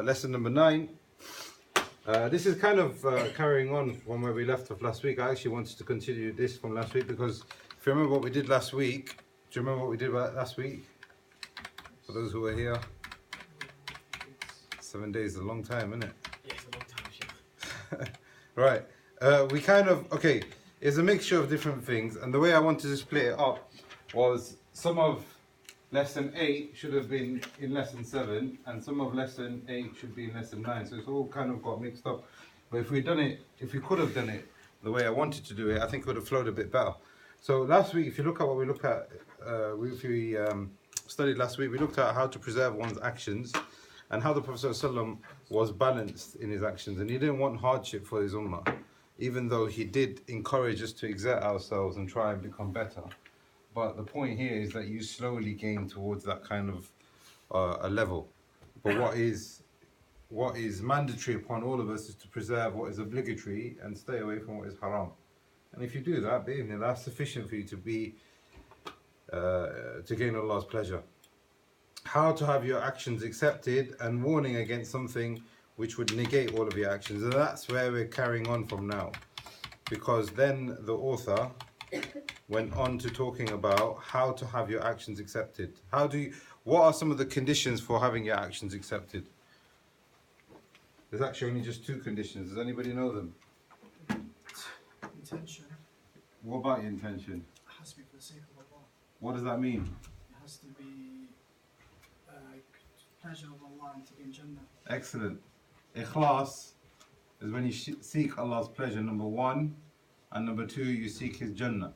lesson number 9. This is kind of carrying on from where we left off last week. I actually wanted to continue this from last week because if you remember what we did last week, do you remember what we did last week? For those who were here, 7 days is a long time, isn't it? Yeah, it's a long time, Sheikh. Right. We kind of, okay, it's a mixture of different things, and the way I wanted to split it up was some of lesson 8 should have been in lesson 7, and some of lesson 8 should be in lesson 9. So it's all kind of got mixed up. But if we could have done it the way I wanted to do it, I think it would have flowed a bit better. So last week, if you look at what we looked at, if we studied last week, we looked at how to preserve one's actions and how the Prophet ﷺ was balanced in his actions, and he didn't want hardship for his ummah, even though he did encourage us to exert ourselves and try and become better. But the point here is that you slowly gain towards that kind of a level. But what is mandatory upon all of us is to preserve what is obligatory and stay away from what is haram. And if you do that, that's sufficient for you to be to gain Allah's pleasure. How to have your actions accepted and warning against something which would negate all of your actions. And that's where we're carrying on from now. Because then the author went on to talking about how to have your actions accepted. What are some of the conditions for having your actions accepted? There's actually only just 2 conditions. Does anybody know them? Intention. What about your intention? It has to be for the sake of Allah. What does that mean? It has to be pleasure of Allah and to be in Jannah. Excellent. Ikhlas is when you seek Allah's pleasure, number 1, and number 2, you seek His Jannah.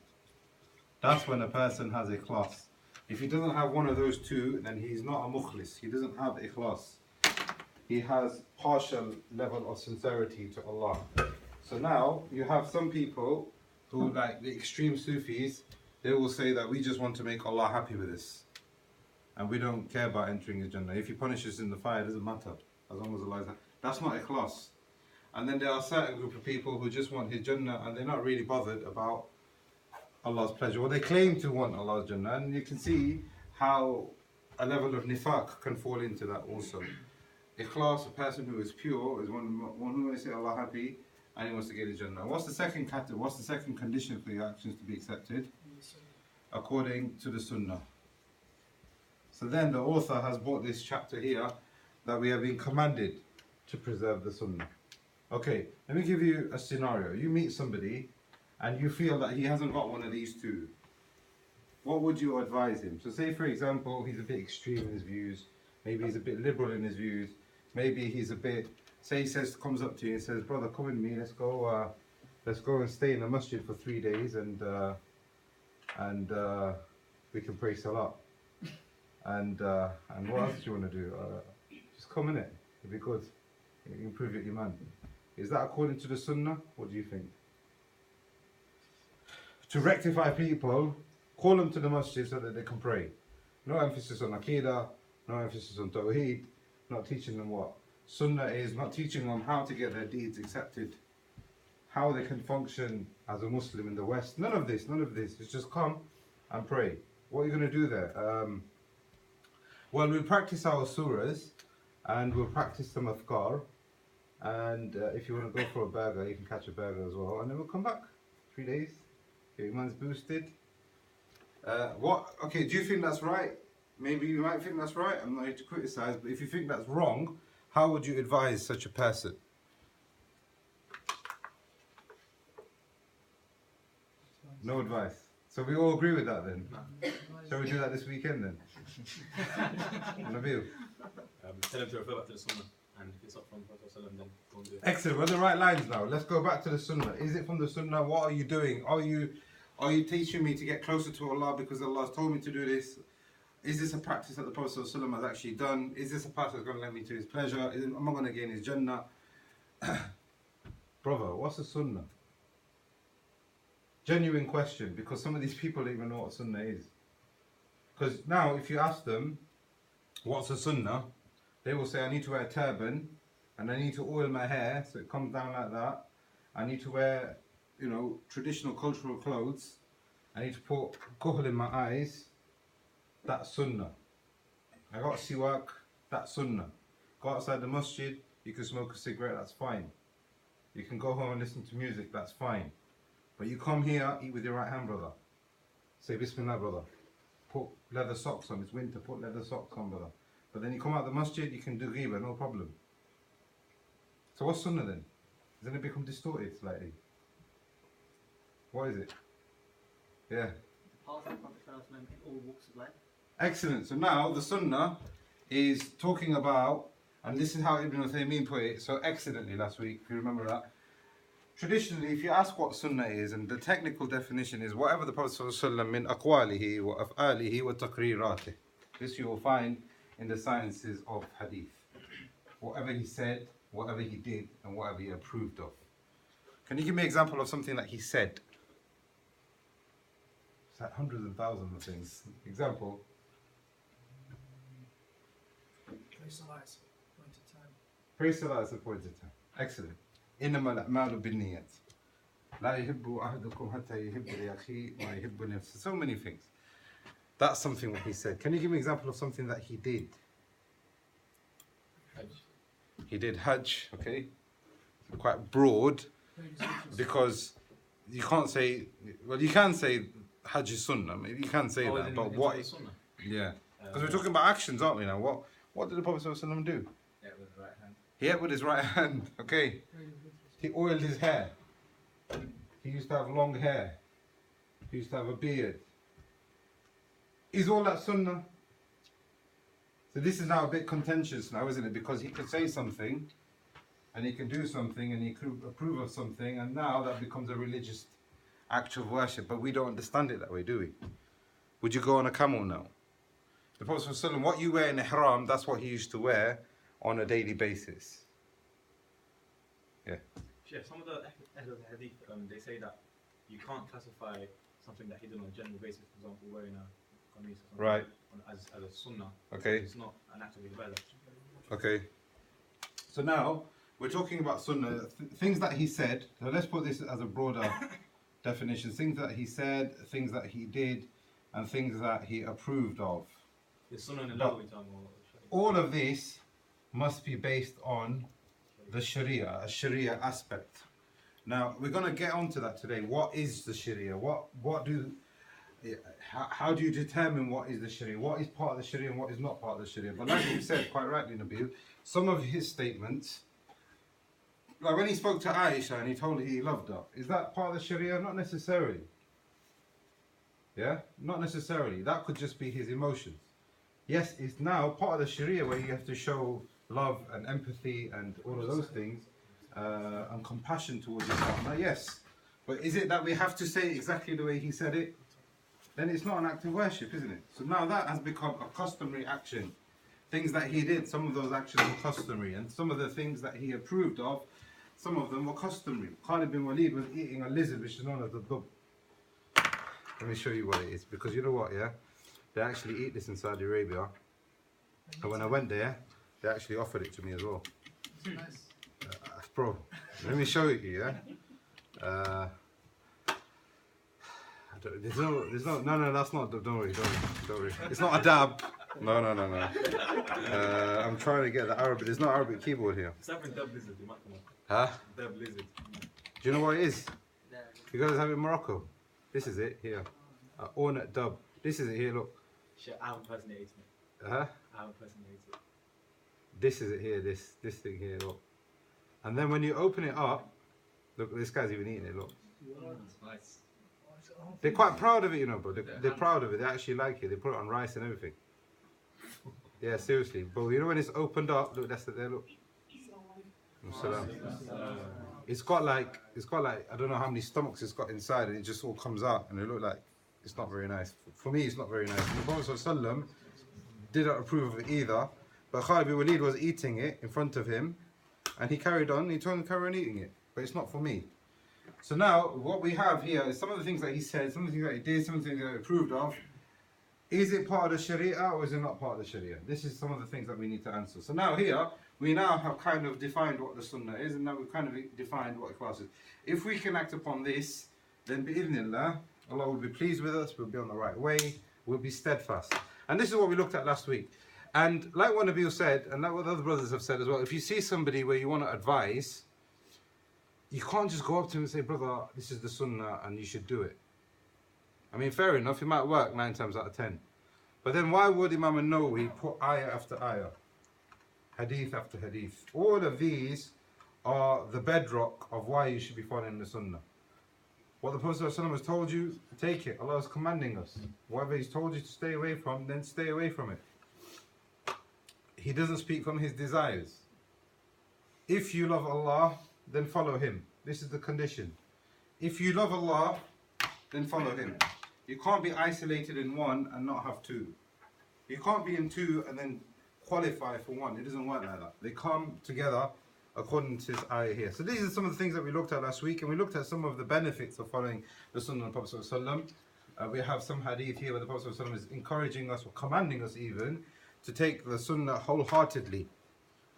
That's when a person has ikhlas. If he doesn't have one of those 2, then he's not a mukhlis. He doesn't have ikhlas. He has partial level of sincerity to Allah. So now you have some people who, like the extreme Sufis, they will say that we just want to make Allah happy with us, and we don't care about entering His Jannah. If He punishes us in the fire, it doesn't matter, as long as Allah is happy. That's not ikhlas. And then there are a certain group of people who just want His Jannah and they're not really bothered about Allah's pleasure. Well, they claim to want Allah's Jannah, and you can see how a level of Nifaq can fall into that also. Ikhlas, a person who is pure, is one who wants to see Allah happy and he wants to get His Jannah. What's the second category? What's the second condition for your actions to be accepted? According to the Sunnah. So then the author has brought this chapter here that we have been commanded to preserve the Sunnah. Okay, let me give you a scenario. You meet somebody and you feel that he hasn't got one of these 2. What would you advise him? So say for example, he's a bit extreme in his views. Maybe he's a bit liberal in his views. Maybe he's a bit, say he comes up to you and says, brother, come with me, let's go and stay in the masjid for 3 days and we can pray salah. And what else do you want to do? Just come in it. It'll be good. You improve your iman. Is that according to the Sunnah? What do you think? To rectify people, call them to the masjid so that they can pray. No emphasis on Aqidah, no emphasis on Tawheed, not teaching them what? Sunnah is not teaching them how to get their deeds accepted, how they can function as a Muslim in the West. None of this. It's just come and pray. What are you going to do there? Well, we'll practice our surahs and we'll practice some adhkar. And if you want to go for a burger, you can catch a burger as well. And then we'll come back. 3 days. Your iman's boosted. Okay, do you think that's right? Maybe you might think that's right. I'm not here to criticize. But if you think that's wrong, how would you advise such a person? No advice. So we all agree with that then? Shall we do that this weekend then? Nabil? Tell him to refer back to the Sunnah, and if it's not from Prophet ﷺ, then go and do it. Excellent, we're on the right lines now. Let's go back to the Sunnah. Is it from the Sunnah? What are you doing? Are you teaching me to get closer to Allah because Allah has told me to do this? Is this a practice that the Prophet ﷺ has actually done? Is this a path that's going to lead me to His pleasure? Am I going to gain His Jannah? Brother, what's the Sunnah? Genuine question, because some of these people don't even know what Sunnah is. Because now, if you ask them, what's a Sunnah? They will say, I need to wear a turban, and I need to oil my hair so it comes down like that. I need to wear, traditional cultural clothes. I need to put kuhl in my eyes. That's Sunnah. I got siwak. That's Sunnah. Go outside the masjid, you can smoke a cigarette, that's fine. You can go home and listen to music, that's fine. But you come here, eat with your right hand, brother. Say Bismillah, brother. Put leather socks on. It's winter, put leather socks on, brother. But then you come out the masjid, you can do ghiba, no problem. So what's sunnah then? Doesn't it become distorted slightly? What is it? Yeah. Path of the Prophet ﷺ in all walks of life. Excellent. So now the sunnah is talking about, and this is how Ibn Uthaymeen put it so excellently last week, if you remember that. Traditionally, if you ask what sunnah is, and the technical definition is whatever the Prophet ﷺ min aqwalihi wa af'alihi wa taqriratih. This you will find in the sciences of hadith. Whatever he said, whatever he did, and whatever he approved of. Can you give me an example of something that he said? It's like hundreds and thousands of things. Example. Pray Salah at appointed time. Pray Salah at appointed time. Excellent. إنما الأعمال بالنيات. لا يحب أحدكم حتى يحب لأخيه ما يحب لنفسه. So many things. That's something that he said. Can you give me an example of something that he did? Hajj. He did Hajj, okay? Quite broad, because you can't say, well, you can say Hajj is Sunnah, maybe you can say that, but what? Sunnah. Yeah, because we're talking about actions, aren't we now? What did the Prophet ﷺ do? Yeah, with the right hand. He ate with his right hand, okay? He oiled his hair. He used to have long hair. He used to have a beard. Is all that Sunnah? So this is now a bit contentious now, isn't it? Because he could say something, and he can do something, and he could approve of something, and now that becomes a religious act of worship. But we don't understand it that way, do we? Would you go on a camel now? The Prophet ﷺ, what you wear in ihram, that's what he used to wear on a daily basis. Yeah. Yeah, some of the Ahl al-Hadith, they say that you can't classify something that he did on a general basis, for example, wearing a qamis or something, Right. as a sunnah. Okay. It's not an act of ibadah. Okay. So now we're talking about sunnah, things that he said. So let's put this as a broader definition. Things that he said, things that he did, and things that he approved of. The sunnah in the But- Lagawi tongue All of this must be based on the Sharia, a Sharia aspect. Now we're going to get onto that today. What is the Sharia? How do you determine what is the Sharia? What is part of the Sharia and what is not part of the Sharia? But like you said quite rightly, Nabil, some of his statements, like when he spoke to Aisha and he told her he loved her, is that part of the Sharia? Not necessarily. Yeah, not necessarily. That could just be his emotions. Yes, it's now part of the Sharia where you have to show love and empathy and all of those things, and compassion towards your partner. Yes, but is it that we have to say exactly the way he said it? Then it's not an act of worship, isn't it? So now that has become a customary action. Things that he did, some of those actions were customary, and some of the things that he approved of, some of them were customary. Khalid bin Walid was eating a lizard which is known as the dub. Let me show you what it is, because you know what, yeah? They actually eat this in Saudi Arabia, and when I went there, they actually offered it to me as well. It's nice. Bro, let me show it to you, yeah? There's no, that's not, don't worry. It's not a dab. No. I'm trying to get the Arabic, there's no Arabic keyboard here. It's having dub lizard, you might come on. Huh? Dub lizard. Do you know what it is? There. You guys have it in Morocco. This is it, here. Ornate dub. This is it here, look. Shit, I haven't personally eaten it. Huh? I haven't personally eaten it. This is it here, this thing here, look. And then when you open it up, look, this guy's even eating it, look. Nice. They're quite proud of it, you know, bro. They're proud of it. They actually like it. They put it on rice and everything. Yeah, seriously. But you know when it's opened up, look, that's it there, look. Salam. It's got like I don't know how many stomachs it's got inside, and it just all comes out, and it look like it's not very nice. For me, it's not very nice. The Prophet ﷺ didn't approve of it either, but Khalid bin Walid was eating it in front of him, and he carried on. He told him to carry on eating it, but it's not for me. So now what we have here is some of the things that he said, some of the things that he did, some of the things that he approved of. Is it part of the Sharia or is it not part of the Sharia? This is some of the things that we need to answer. So now here, we now have kind of defined what the Sunnah is, and now we've kind of defined what Ikhlas is. If we can act upon this, then bi'idhnillah, Allah will be pleased with us, we'll be on the right way, we'll be steadfast. And this is what we looked at last week. And like what Nabil said, and like what the other brothers have said as well, if you see somebody where you want to advise, you can't just go up to him and say, brother, this is the sunnah and you should do it. I mean, fair enough, it might work 9 times out of 10. But then why would Imam Nawawi put ayah after ayah, hadith after hadith? All of these are the bedrock of why you should be following the sunnah. What the Prophet ﷺ has told you, take it. Allah is commanding us. Whatever He's told you to stay away from, then stay away from it. He doesn't speak from his desires. If you love Allah, then follow Him. This is the condition. If you love Allah, then follow Him. You can't be isolated in one and not have two. You can't be in two and then qualify for one. It doesn't work like that. They come together according to this ayah here. So these are some of the things that we looked at last week, and we looked at some of the benefits of following the Sunnah of the Prophet ﷺ. We have some hadith here where the Prophet ﷺ is encouraging us, or commanding us even, to take the Sunnah wholeheartedly.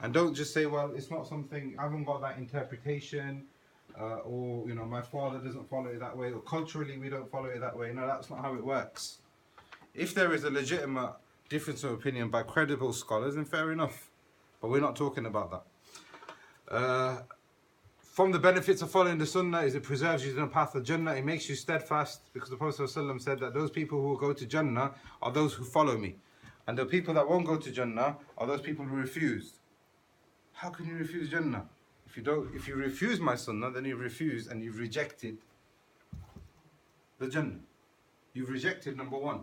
And don't just say, well, it's not something, I haven't got that interpretation, or, you know, my father doesn't follow it that way, or culturally we don't follow it that way. No, that's not how it works. If there is a legitimate difference of opinion by credible scholars, then fair enough. But we're not talking about that. From the benefits of following the Sunnah is it preserves you in the path of Jannah. It makes you steadfast, because the Prophet ﷺ said that those people who will go to Jannah are those who follow me. And the people that won't go to Jannah are those people who refused. How can you refuse Jannah? If you refuse my Sunnah, then you've refused and you've rejected the Jannah. You've rejected number one.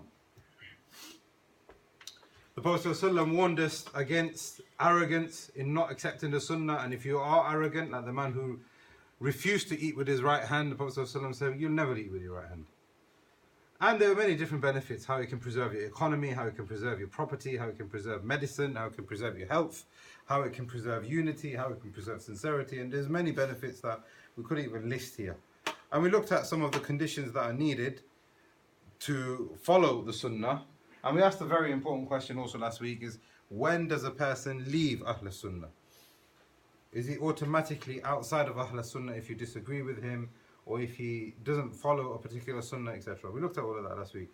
The Prophet ﷺ warned us against arrogance in not accepting the Sunnah, and if you are arrogant, like the man who refused to eat with his right hand, the Prophet ﷺ said, you'll never eat with your right hand. And there are many different benefits, how it can preserve your economy, how it can preserve your property, how it can preserve medicine, how it can preserve your health, how it can preserve unity, how it can preserve sincerity, and there's many benefits that we couldn't even list here. And we looked at some of the conditions that are needed to follow the Sunnah. And we asked a very important question also last week, is when does a person leave Ahl Sunnah? Is he automatically outside of Ahl Sunnah if you disagree with him, or if he doesn't follow a particular Sunnah, etc.? We looked at all of that last week.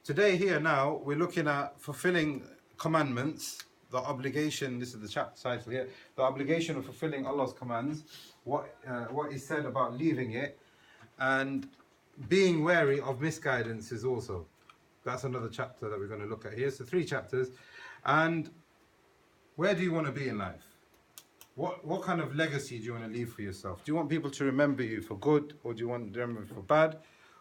Today here now, we're looking at fulfilling commandments, the obligation, this is the chapter title here, the obligation of fulfilling Allah's commands, what is said about leaving it, and being wary of misguidances also. That's another chapter that we're going to look at here. So 3 chapters. And where do you want to be in life? What kind of legacy do you want to leave for yourself? Do you want people to remember you for good, or do you want them to remember you for bad?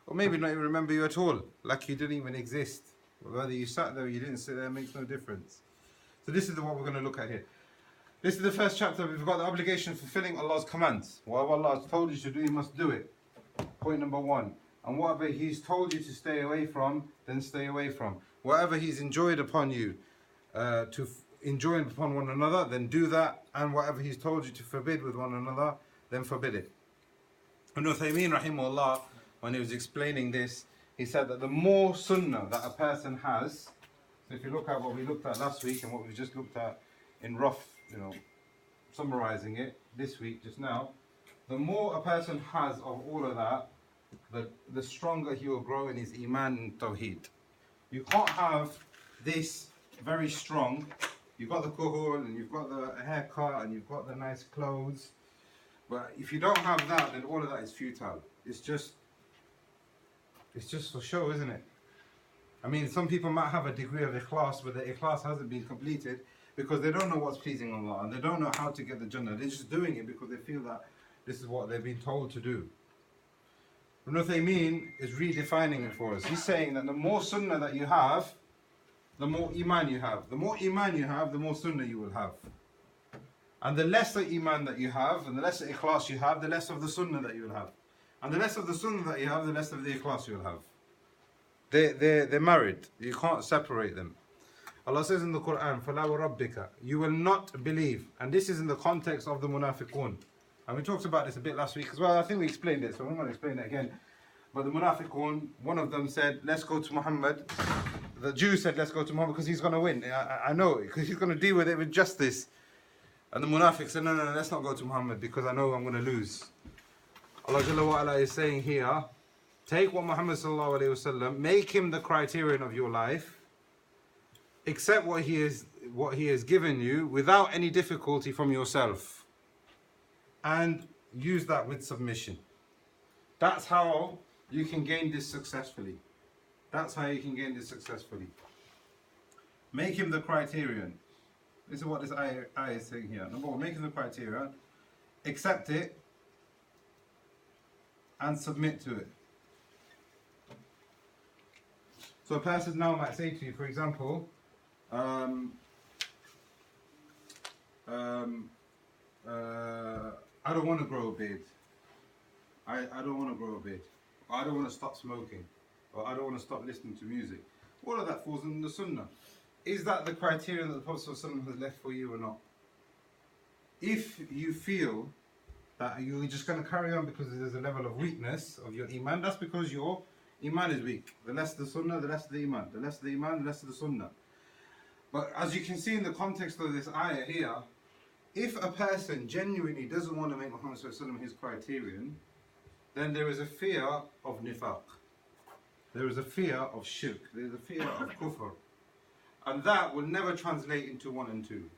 Or maybe not even remember you at all, like you didn't even exist. Whether you sat there or you didn't sit there makes no difference. So this is what we're going to look at here. This is the first chapter. We've got the obligation of fulfilling Allah's commands. Whatever Allah has told you to do, you must do it. Point number 1. And whatever He's told you to stay away from, then stay away from. Whatever He's enjoined upon you to enjoin upon one another, then do that. And whatever He's told you to forbid with one another, then forbid it. Ibn Uthaymeen rahimahullah, when he was explaining this, he said that the more sunnah that a person has, so if you look at what we looked at last week and what we just looked at in rough, summarizing it this week just now, the more a person has of all of that, the stronger he will grow in his iman and tawheed. You can't have this very strong. You've got the kuhul, and you've got the haircut, and you've got the nice clothes, but if you don't have that, then all of that is futile. It's just for show, isn't it? I mean, some people might have a degree of ikhlas, but the ikhlas hasn't been completed because they don't know what's pleasing Allah, and they don't know how to get the Jannah. They're just doing it because they feel that this is what they've been told to do. Ibn Uthaymeen is redefining it for us. He's saying that the more sunnah that you have, the more iman you have. The more iman you have, the more sunnah you will have. And the lesser iman that you have, and the lesser ikhlas you have, the less of the sunnah that you will have. And the less of the sunnah that you have, the less of the ikhlas you will have. They're married. You can't separate them. Allah says in the Quran, فَلَا وَرَبِّكَ, you will not believe. And this is in the context of the munafiqun. And we talked about this a bit last week as well. I think we explained it, so I'm not going to explain it again. But the munafiqun, one of them said, let's go to Muhammad. The Jew said, let's go to Muhammad because he's going to win. I know it, because he's going to deal with it with justice. And the munafiq said, no, let's not go to Muhammad because I know I'm going to lose. Allah Jalla wa Ala is saying here, take what Muhammad sallallahu alayhi wa sallam, make him the criterion of your life, accept what he is what He has given you without any difficulty from yourself, and use that with submission. That's how you can gain this successfully. That's how you can gain this successfully. Make Him the criterion. This is what this ayah is saying here. Number one, make Him the criterion, accept it, and submit to it. So a person now might say to you, for example, I don't want to grow a beard. I don't want to grow a beard. Or I don't want to stop smoking. Or I don't want to stop listening to music. All of that falls in the Sunnah. Is that the criterion that the Prophet ﷺ has left for you or not? If you feel that you're just going to carry on because there's a level of weakness of your Iman, that's because your Iman is weak. The less the Sunnah, the less the Iman. The less the Iman, the less the Sunnah. But as you can see in the context of this ayah here, if a person genuinely doesn't want to make Muhammad ﷺ his criterion, then there is a fear of Nifaq. There is a fear of shirk. There is a fear of kufr. And that will never translate into 1 and 2.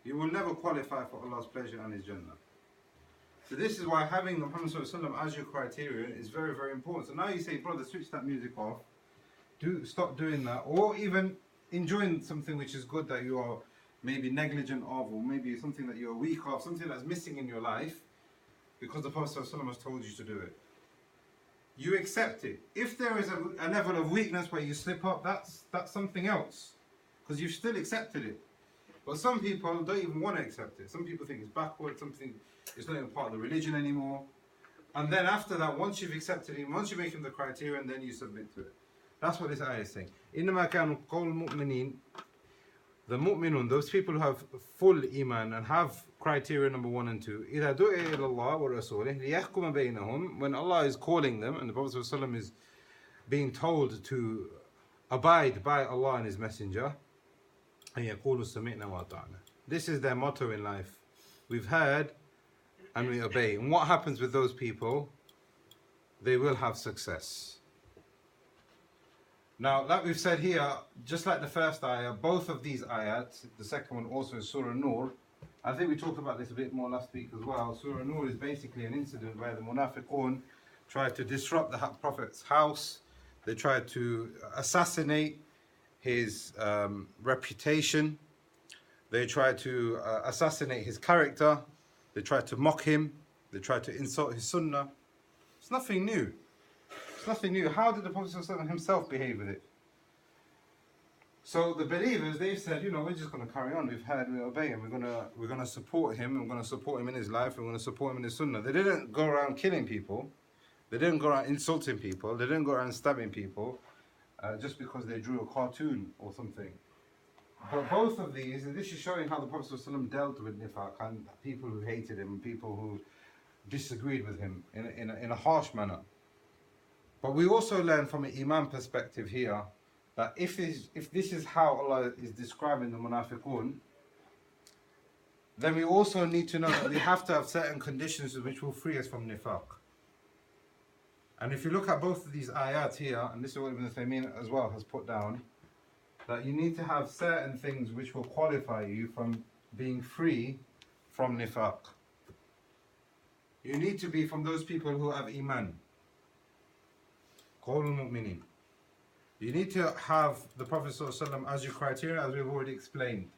You will never qualify for Allah's pleasure and His Jannah. So this is why having Muhammad ﷺ as your criterion is very, very important. So now you say, brother, switch that music off. Stop doing that. Or even enjoying something which is good that you are maybe negligent of, or maybe something that you're weak of, something that's missing in your life, because the Prophet ﷺ has told you to do it. You accept it. If there is a level of weakness where you slip up, that's something else, because you've still accepted it. But some people don't even want to accept it. Some people think it's backward, something it's not even part of the religion anymore. And then after that, once you've accepted Him, once you make Him the criterion, then you submit to it. That's what this ayah is saying. إِنَّمَا كَانُوا قَوْلُ الْمُؤْمِنِينَ. The mu'minun, those people who have full iman and have criteria number 1 and 2, إِذَا دُعِيَ إِلَى اللَّهِ وَرَسُولِهِ لِيَحْكُمَ بَيْنَهُم. When Allah is calling them and the Prophet ﷺ is being told to abide by Allah and His Messenger, أَن يَقُولُوا سَمِعْنَا وَأَطَعْنَا. This is their motto in life. We've heard and we obey. And what happens with those people? They will have success. Now, like we've said here, just like the first ayah, both of these ayats, the second one also is Surah Nur. I think we talked about this a bit more last week as well. Surah Nur is basically an incident where the Munafiqun tried to disrupt the Prophet's house. They tried to assassinate his reputation. They tried to assassinate his character. They tried to mock him. They tried to insult his Sunnah. It's nothing new. It's nothing new. How did the Prophet ﷺ himself behave with it? So the believers, they said, we're just going to carry on. We've heard, we obey him. We're going to support him. We're going to support him in his life. We're going to support him in his Sunnah. They didn't go around killing people. They didn't go around insulting people. They didn't go around stabbing people just because they drew a cartoon or something. But both of these, and this is showing how the Prophet ﷺ dealt with Nifaq and people who hated him, people who disagreed with him in a harsh manner. But we also learn from an Iman perspective here that if this is how Allah is describing the Munafiqun, then we also need to know that we have to have certain conditions which will free us from Nifaq. And if you look at both of these ayat here, and this is what Ibn Taymiyyah as well has put down, that you need to have certain things which will qualify you from being free from Nifaq. You need to be from those people who have Iman. Qawl al-Mu'minin. You need to have the Prophet ﷺ as your criteria, as we've already explained.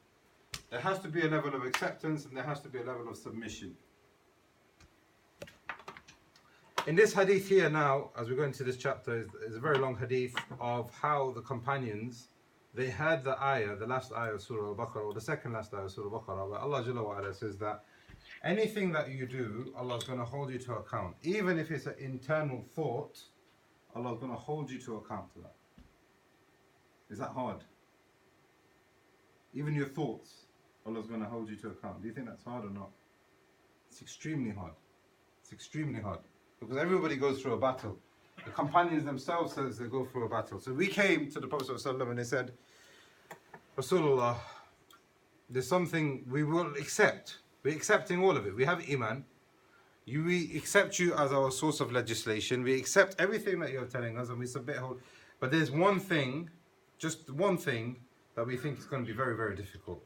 There has to be a level of acceptance and there has to be a level of submission. In this hadith here now, as we go into this chapter, is a very long hadith of how the companions, they heard the ayah, the last ayah of Surah al-Baqarah, or the second last ayah of Surah al-Baqarah, where Allah Jalla wa Ala says that anything that you do, Allah is going to hold you to account. Even if it's an internal thought, Allah is going to hold you to account to that. Is that hard? Even your thoughts, Allah is going to hold you to account. Do you think that's hard or not? It's extremely hard. It's extremely hard. Because everybody goes through a battle. The companions themselves says they go through a battle. So we came to the Prophet ﷺ and they said, Rasulullah, there's something we will accept. We're accepting all of it. We have Iman. We accept you as our source of legislation. We accept everything that you're telling us and we submit whole. But there's one thing, just one thing, that we think is going to be very, very difficult.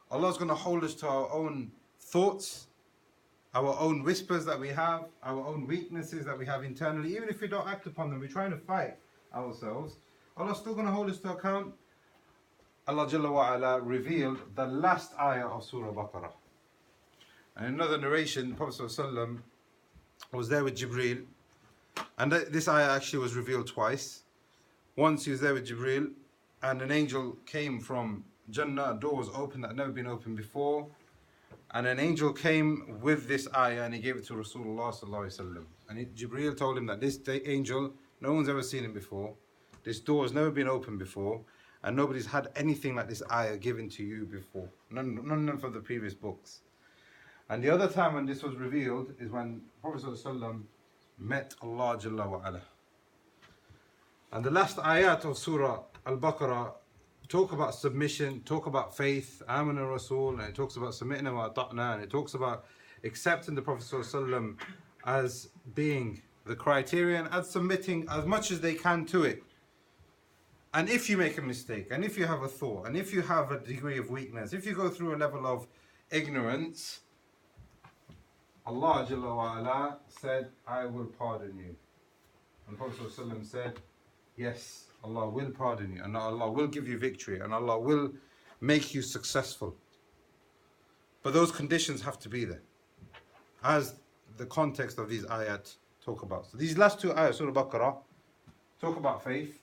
Allah's going to hold us to our own thoughts, our own whispers that we have, our own weaknesses that we have internally. Even if we don't act upon them, we're trying to fight ourselves. Allah's still going to hold us to account. Allah Jalla wa Ala revealed the last ayah of Surah Baqarah. And in another narration, the Prophet ﷺ was there with Jibreel. And this ayah actually was revealed twice. Once he was there with Jibreel, and an angel came from Jannah, a door was opened that had never been opened before. And an angel came with this ayah and he gave it to Rasulullah ﷺ. And Jibreel told him that this angel, no one's ever seen him before. This door has never been opened before. And nobody's had anything like this ayah given to you before. None of the previous books. And the other time when this was revealed is when Prophet ﷺ met Allah Jalla wa Ala. And the last ayat of Surah al-Baqarah talk about submission, talk about faith, Amana Rasul, and it talks about submitting wa ta'na, and it talks about accepting the Prophet ﷺ as being the criterion, as submitting as much as they can to it. And if you make a mistake, and if you have a thought, and if you have a degree of weakness, if you go through a level of ignorance, Allah Jalla wa Ala said, I will pardon you. And Prophet ﷺ said, yes, Allah will pardon you, and Allah will give you victory, and Allah will make you successful. But those conditions have to be there, as the context of these ayat talk about. So these last two ayat, Surah Baqarah, talk about faith,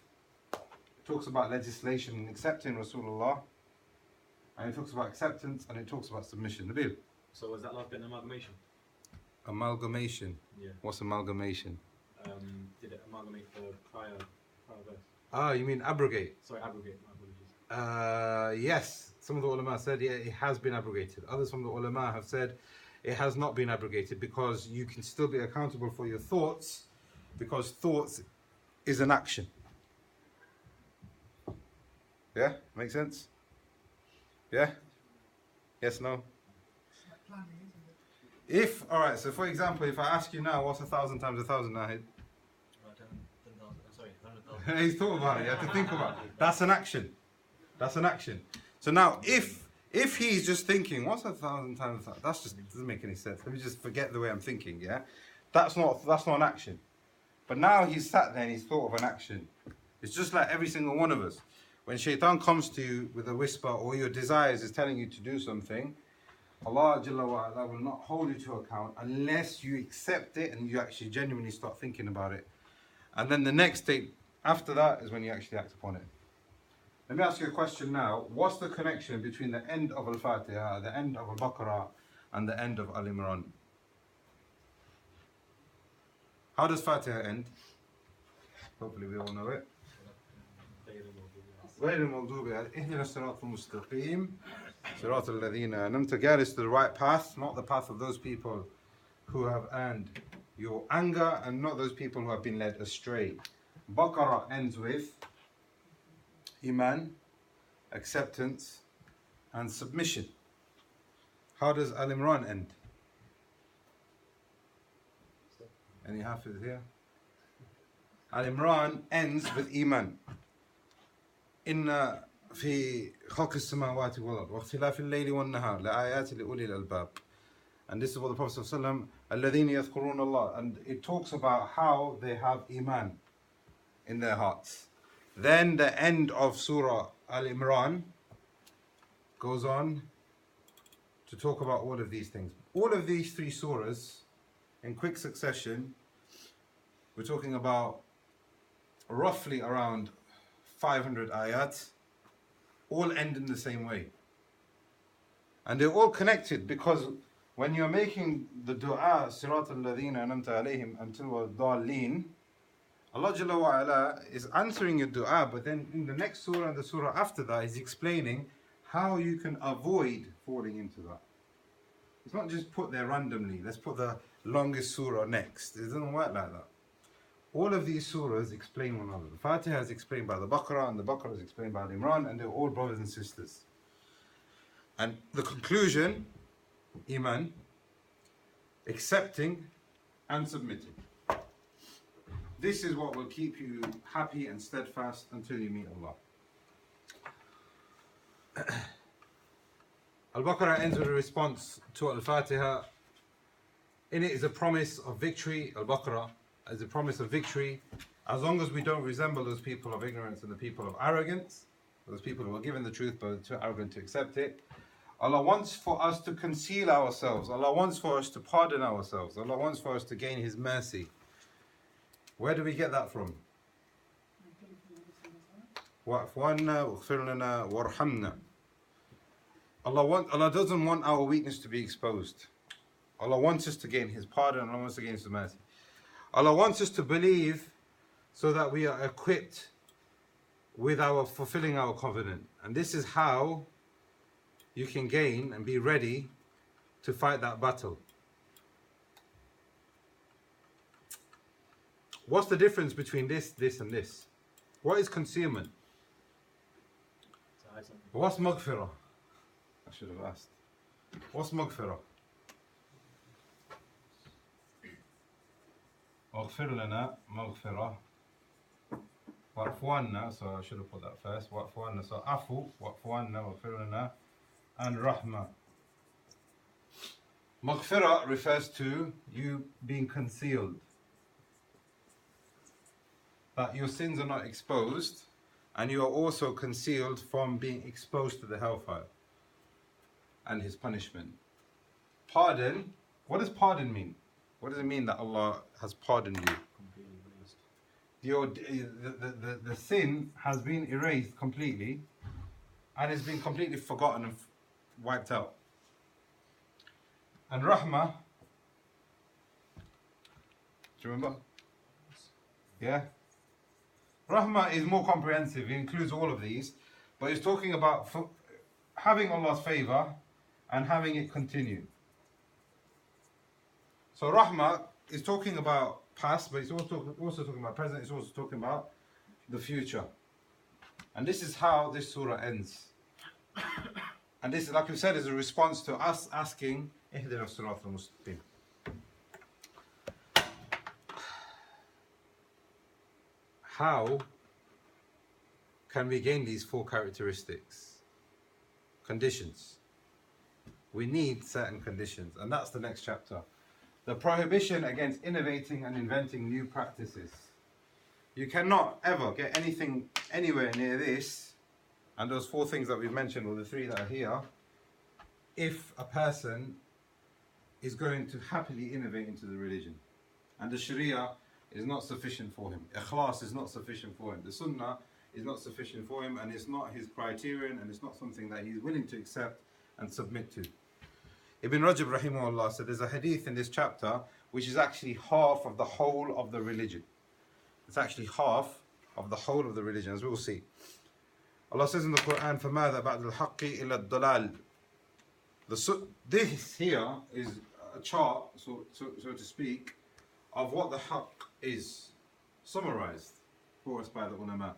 it talks about legislation and accepting Rasulullah, and it talks about acceptance, and it talks about submission. Nabil? So was that last bit an amalgamation? Amalgamation. Yeah. What's amalgamation? Did it amalgamate the prior verse? Ah, you mean abrogate? Sorry, abrogate. My apologies. Yes, some of the ulama said it has been abrogated. Others from the ulama have said it has not been abrogated, because you can still be accountable for your thoughts, because thoughts is an action. Yeah, make sense? Yeah? Yes, no? It's like planning, isn't it? If, alright, so for example, if I ask you now, what's 1,000 times 1,000, Nahid? 10,000. He's thought about it, you have to think about it. That's an action. That's an action. So now, if he's just thinking, what's 1,000 times 1,000? That's just doesn't make any sense. Let me just forget the way I'm thinking, yeah? That's not an action. But now he's sat there and he's thought of an action. It's just like every single one of us. When shaitan comes to you with a whisper, or your desires is telling you to do something, Allah Jalla wa Ala will not hold you to account unless you accept it and you actually genuinely start thinking about it. And then the next state after that is when you actually act upon it. Let me ask you a question now. What's the connection between the end of al-Fatiha, the end of al-Baqarah, and the end of al-Imran? How does Fatiha end? Hopefully we all know it. غير المغضوب عليهم اهدنا الصراط المستقيم صراط الذين أنعمت. Guide us to the right path, not the path of those people who have earned your anger, and not those people who have been led astray. Baqarah ends with Iman, acceptance, and submission. How does al-Imran end? Any hafiz here? Al-Imran ends with Iman. إن في خلق السماوات والأرض واختلاف الليل والنهار لآيات لأولي الألباب. And this is what the Prophet ﷺ, الذين يذكرون الله, and it talks about how they have Iman in their hearts. Then the end of Surah al-Imran goes on to talk about all of these things. All of these three surahs in quick succession, we're talking about roughly around 500 ayat, all end in the same way. And they're all connected, because when you're making the dua, Sirat al-Ladhina anamta alayhim until ad-dallin, Allah Jalla wa Ala is answering your dua, but then in the next surah and the surah after that, He's explaining how you can avoid falling into that. It's not just put there randomly, let's put the longest surah next. It doesn't work like that. All of these surahs explain one another. The Fatiha is explained by the Baqarah, and the Baqarah is explained by the Imran, and they're all brothers and sisters. And the conclusion, Iman, accepting and submitting. This is what will keep you happy and steadfast until you meet Allah. Al-Baqarah ends with a response to al-Fatiha. In it is a promise of victory. Al-Baqarah is a promise of victory as long as we don't resemble those people of ignorance and the people of arrogance, those people who are given the truth but are too arrogant to accept it. Allah wants for us to conceal ourselves. Allah wants for us to pardon ourselves. Allah wants for us to gain His mercy. Where do we get that from? وَاعْفُ عَنَّا وَاغْفِرْ لَنَا وَارْحَمْنَا. Allah doesn't want our weakness to be exposed. Allah wants us to gain His pardon. Allah wants us to gain His mercy. Allah wants us to believe so that we are equipped with our fulfilling our covenant. And this is how you can gain and be ready to fight that battle. What's the difference between this, and this? What is concealment? To hide something. What's maghfirah? I should have asked. What's maghfirah? واغفر لنا مغفرة واعف عنا, so I should have put that first. واعف عنا, so afu, واعف عنا, واغفر لنا, and rahma. Maghfirah refers to you being concealed, that your sins are not exposed, and you are also concealed from being exposed to the hellfire and His punishment. Pardon, what does pardon mean? What does it mean that Allah has pardoned you? Completely erased. The sin has been erased completely and has been completely forgotten and wiped out. And rahmah, do you remember? Yeah? Rahmah is more comprehensive, it includes all of these, but it's talking about having Allah's favour and having it continue. So rahmah is talking about past, but it's also talking about present, it's also talking about the future. And this is how this surah ends. And this, like we said, is a response to us asking, Ihdina as-Sirat al-Mustaqim. How can we gain these four characteristics? Conditions. We need certain conditions, and that's the next chapter. The prohibition against innovating and inventing new practices. You cannot ever get anything anywhere near this, and those four things that we've mentioned, or the three that are here, if a person is going to happily innovate into the religion. And the Sharia is not sufficient for him. Ikhlas is not sufficient for him. The Sunnah is not sufficient for him, and it's not his criterion, and it's not something that he's willing to accept and submit to. Ibn Rajab rahimahullah said there's a hadith in this chapter which is actually half of the whole of the religion. It's actually half of the whole of the religion, as we will see. Allah says in the Quran, فَمَاذَا بَعْدَ الْحَقِّ إِلَى الضَّلَالِ. This here is a chart, so to speak, of what the haqq is, summarized for us by the ulama.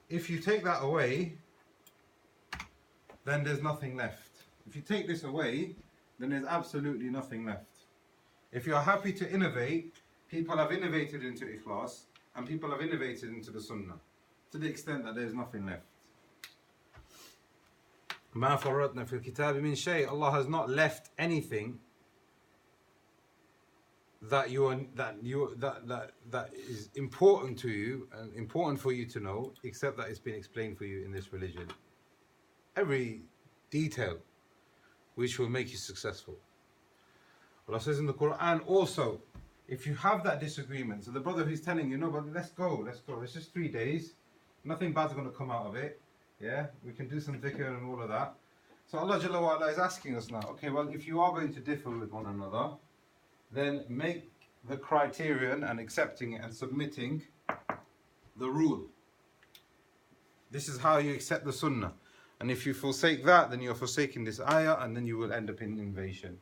If you take that away, then there's nothing left. If you take this away, then there's absolutely nothing left. If you're happy to innovate, people have innovated into ikhlas, and people have innovated into the sunnah, to the extent that there's nothing left. مَا فَرَّطْنَا فِي الْكِتَابِ مِنْ شَيْءٍ. Allah has not left anything that is important to you and important for you to know, except that it's been explained for you in this religion. Every detail which will make you successful. Allah says in the Quran also, if you have that disagreement, so the brother who's telling you, no, but let's go, it's just 3 days, nothing bad's going to come out of it, yeah, we can do some dhikr and all of that. So Allah Jalla wa Ala is asking us now, okay, well, if you are going to differ with one another, then make the criterion and accepting it and submitting the rule. This is how you accept the sunnah. And if you forsake that, then you're forsaking this ayah, and then you will end up in invasion.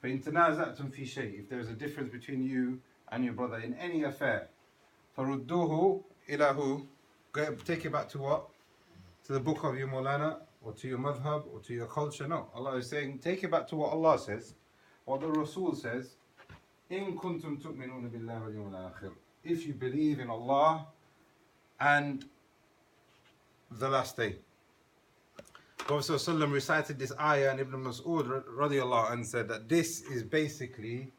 فَإِن تَنَازَعْتُمْ فِي شَيْءٍ. If there is a difference between you and your brother in any affair, فَرُدُّوهُ إِلَى هُ. Take it back to what? To the book of your Maulana, or to your madhab, or to your culture? No. Allah is saying, take it back to what Allah says, what the Rasul says. إِن كُنْتُمْ تُؤْمِنُونَ بِاللَّهِ وَالْيَوْمِ الْآخِرِ. If you believe in Allah and the last day. Prophet ﷺ recited this ayah, and Ibn Mas'ud radiallahu anhu said that this is basically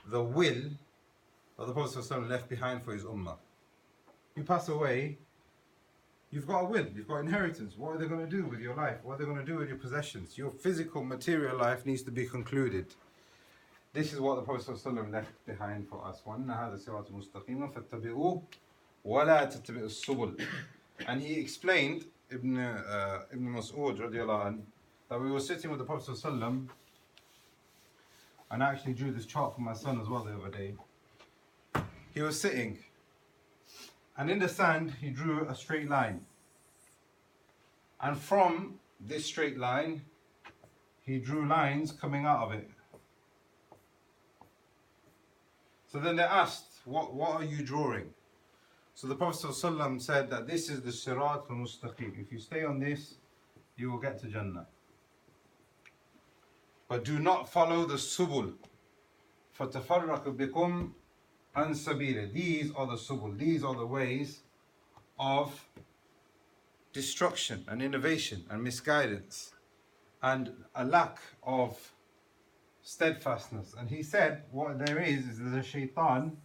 the will that the Prophet ﷺ left behind for his ummah. You pass away, you've got a will, you've got inheritance. What are they going to do with your life? What are they going to do with your possessions? Your physical, material life needs to be concluded. This is what the Prophet ﷺ left behind for us. وَأَنَّ هَذَا صِرَاطٌ مُسْتَقِيمًا فَاتَّبِعُوهُ وَلَا تَتَّبِعُوا السُّبُلَ. And he explained, Ibn Mas'ud radiallahu anh, that we were sitting with the Prophet ﷺ, and I actually drew this chart for my son as well the other day. He was sitting, and in the sand he drew a straight line. And from this straight line, he drew lines coming out of it. So then they asked, what are you drawing? So the Prophet ﷺ said that this is the Sirat al-Mustaqim. If you stay on this, you will get to Jannah. But do not follow the subul. فَتَفَرَّقَ بِكُمْ عَنْ سَبِيلِهِ. These are the subul. These are the ways of destruction and innovation and misguidance and a lack of steadfastness. And he said what there is there's a shaitan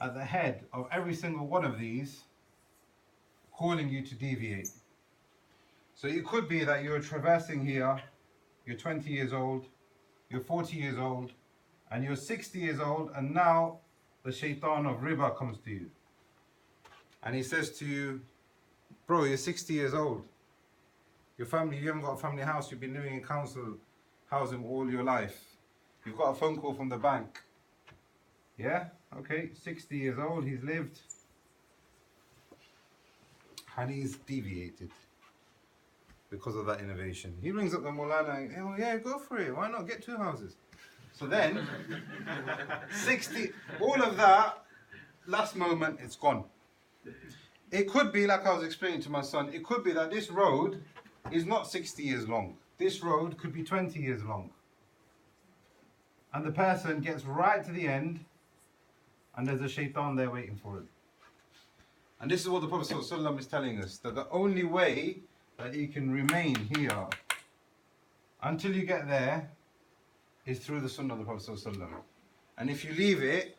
at the head of every single one of these calling you to deviate. So it could be that you're traversing here, you're 20 years old, you're 40 years old, and you're 60 years old, and now the shaitan of riba comes to you. And he says to you, bro, you're 60 years old. Your family, you haven't got a family house, you've been living in council housing all your life. You've got a phone call from the bank. Yeah? Okay, 60 years old, he's lived. And he's deviated because of that innovation. He rings up the Mulana, oh yeah, go for it. Why not get 2 houses? So then, 60, all of that, last moment, it's gone. It could be, like I was explaining to my son, it could be that this road is not 60 years long. This road could be 20 years long. And the person gets right to the end, and there's a shaitan there waiting for him. And this is what the Prophet ﷺ is telling us, that the only way that you can remain here until you get there is through the Sunnah of the Prophet ﷺ. And if you leave it,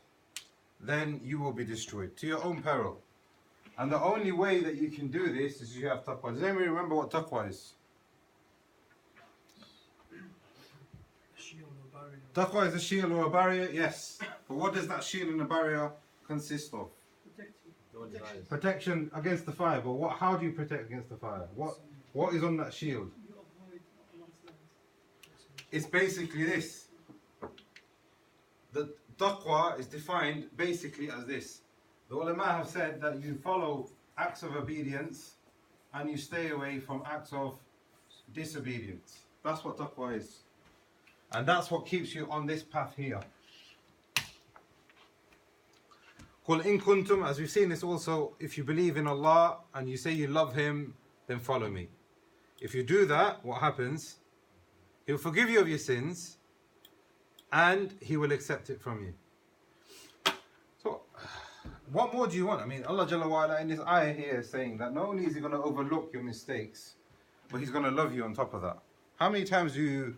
then you will be destroyed to your own peril. And the only way that you can do this is you have taqwa. Does anybody remember what taqwa is? Taqwa is a shield or a barrier, yes. But what does that shield and a barrier consist of? Protection against the fire. But what? How do you protect against the fire? What is on that shield? It's basically this. The taqwa is defined basically as this. The ulama have said that you follow acts of obedience and you stay away from acts of disobedience. That's what taqwa is. And that's what keeps you on this path here. Qul in kuntum, as we've seen this also, if you believe in Allah and you say you love Him, then follow me. If you do that, what happens? He'll forgive you of your sins and He will accept it from you. So, what more do you want? I mean, Allah Jalla wa Ala in this ayah here is saying that not only is He going to overlook your mistakes, but He's going to love you on top of that. How many times do you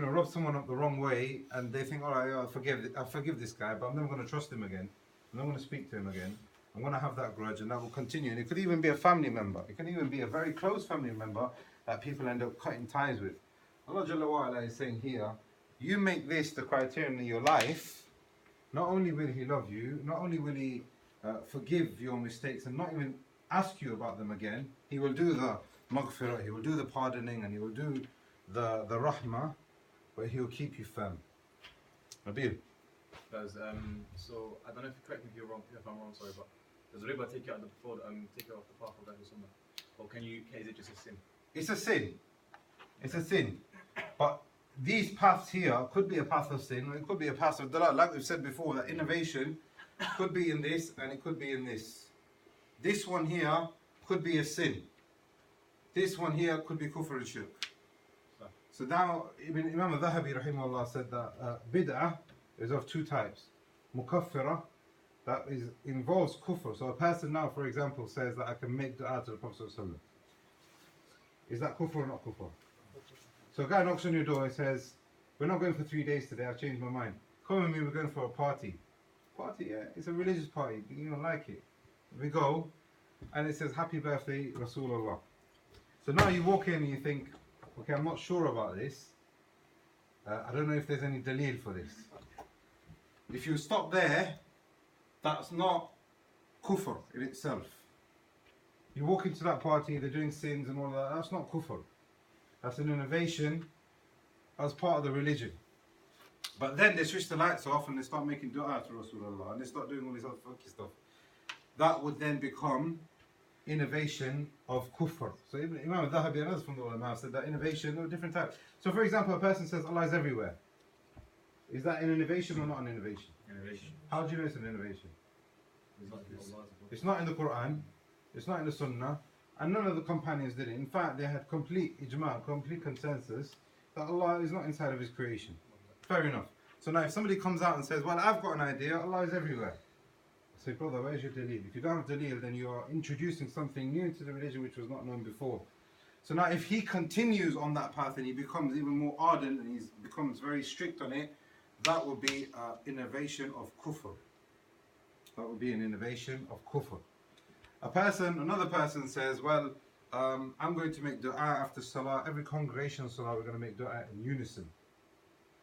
rub someone up the wrong way and they think, all right, I forgive this guy, but I'm never going to trust him again. I'm not going to speak to him again. I'm going to have that grudge and that will continue. And it could even be a family member. It can even be a very close family member that people end up cutting ties with. Allah Jalla wa Ala is saying here, you make this the criterion in your life, not only will He love you, not only will He forgive your mistakes and not even ask you about them again, He will do the maghfirah, He will do the pardoning, and He will do the rahmah, but He'll keep you firm. Nabil. Because so I don't know if correct me if I'm wrong, sorry, but does riba take you out take you off the path of Ahlul Sunnah? Or is it just a sin? It's a sin. It's a sin. But these paths here could be a path of sin, or it could be a path of dalal. Like we've said before, that innovation could be in this and it could be in this. This one here could be a sin. This one here could be kufr and shirk. So now, Imam al-Dhahabi rahimahullah said that bid'ah is of 2 types. Mukaffirah, that involves kufr. So a person now, for example, says that I can make dua to the Prophet ﷺ. Is that kufr or not kufr? So a guy knocks on your door and says, we're not going for 3 days today, I've changed my mind. Come with me, we're going for a party. Party, yeah, it's a religious party, you don't like it. We go, and it says, happy birthday, Rasulullah. So now you walk in and you think, okay, I'm not sure about this. I don't know if there's any dalil for this. If you stop there, that's not kufr in itself. You walk into that party, they're doing sins and all that, that's not kufr. That's an innovation as part of the religion. But then they switch the lights off and they start making dua to Rasulullah and they start doing all this other funky stuff. That would then become innovation of kufr. So Imam al-Dhahabi and others from the ulama have said that innovation of different types. So for example, a person says Allah is everywhere. Is that an innovation or not an innovation? Innovation. How do you know it's an innovation? It's It's not in the Quran, it's not in the Sunnah, and none of the companions did it. In fact, they had complete ijma, complete consensus that Allah is not inside of His creation. Fair enough. So now if somebody comes out and says, well, I've got an idea, Allah is everywhere. I say, brother, where's your dalil? If you don't have dalil, then you are introducing something new into the religion which was not known before. So now if he continues on that path and he becomes even more ardent and he becomes very strict on it, that would be an innovation of kufr. That would be an innovation of kufr. Another person says, well, I'm going to make dua after salah. Every congregation salah, we're going to make dua in unison.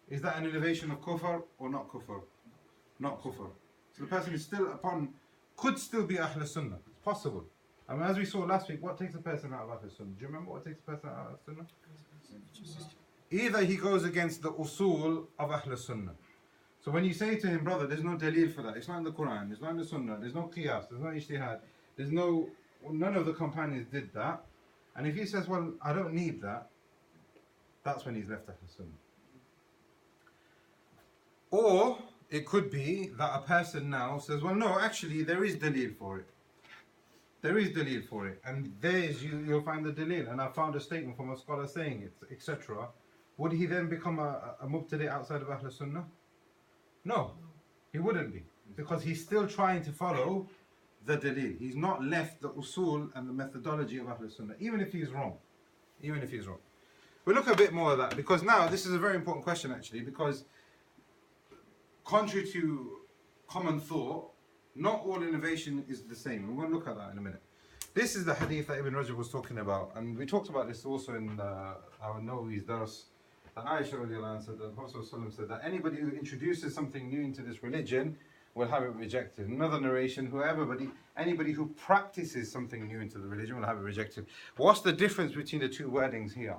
Is that an innovation of kufr or not kufr? Not kufr. So the person is still could still be Ahl Sunnah. It's possible. I mean, as we saw last week, what takes a person out of Ahl Sunnah? Do you remember what takes a person out of Sunnah? Either he goes against the usul of Ahl Sunnah. So when you say to him, brother, there's no dalil for that. It's not in the Quran. It's not in the Sunnah. There's no qiyas. There's no ijtihad. None of the companions did that. And if he says, well, I don't need that, that's when he's left Ahl Sunnah. Or it could be that a person now says, well, no, actually, there is dalil for it. There is dalil for it. And you'll find the dalil. And I found a statement from a scholar saying it, etc. Would he then become a mubtadi outside of Ahl Sunnah? No, he wouldn't be. Because he's still trying to follow the dalil. He's not left the usul and the methodology of Ahl Sunnah, even if he's wrong. Even if he's wrong. We'll look a bit more at that, because now this is a very important question actually, because contrary to common thought, not all innovation is the same. We're going to look at that in a minute. This is the hadith that Ibn Rajab was talking about, and we talked about this also in our Nawawi's dars. That Aisha radiallahu anha said, that the Prophet said that anybody who introduces something new into this religion will have it rejected. Another narration, anybody who practices something new into the religion will have it rejected. What's the difference between the two wordings here?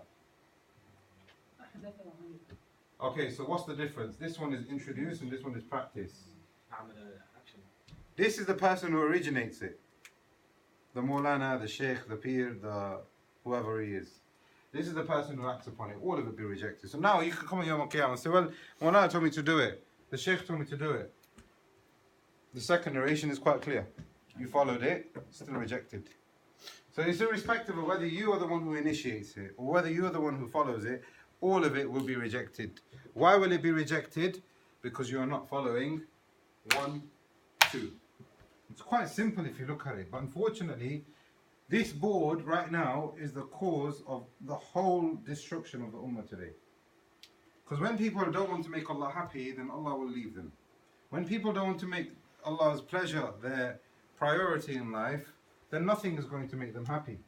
Okay, so what's the difference? This one is introduce and this one is practice. This is the person who originates it. The Maulana, the Sheikh, the Pir, the whoever he is. This is the person who acts upon it. All of it be rejected. So now you can come on Yom Al-Qiyamah and say, well, Maulana told me to do it. The Sheikh told me to do it. The second narration is quite clear. You followed it, still rejected. So it's irrespective of whether you are the one who initiates it or whether you are the one who follows it, all of it will be rejected. Why will it be rejected? Because you are not following 1, 2. It's quite simple if you look at it, but unfortunately, this board right now is the cause of the whole destruction of the Ummah today. Because when people don't want to make Allah happy, then Allah will leave them. When people don't want to make Allah's pleasure their priority in life, then nothing is going to make them happy.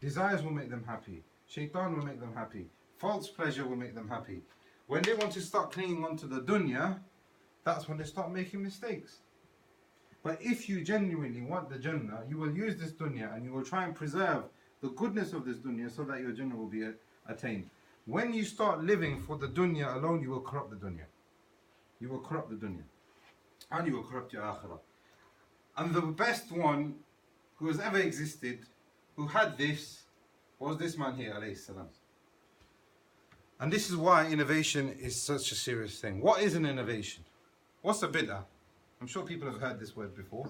Desires will make them happy. Shaitan will make them happy. False pleasure will make them happy. When they want to start clinging onto the dunya, that's when they start making mistakes. But if you genuinely want the Jannah, you will use this dunya and you will try and preserve the goodness of this dunya so that your Jannah will be attained. When you start living for the dunya alone, you will corrupt the dunya. You will corrupt the dunya. And you will corrupt your akhirah. And the best one who has ever existed, who had this, was this man here, alayhi salam. And this is why innovation is such a serious thing. What is an innovation? What's a bid'ah? I'm sure people have heard this word before.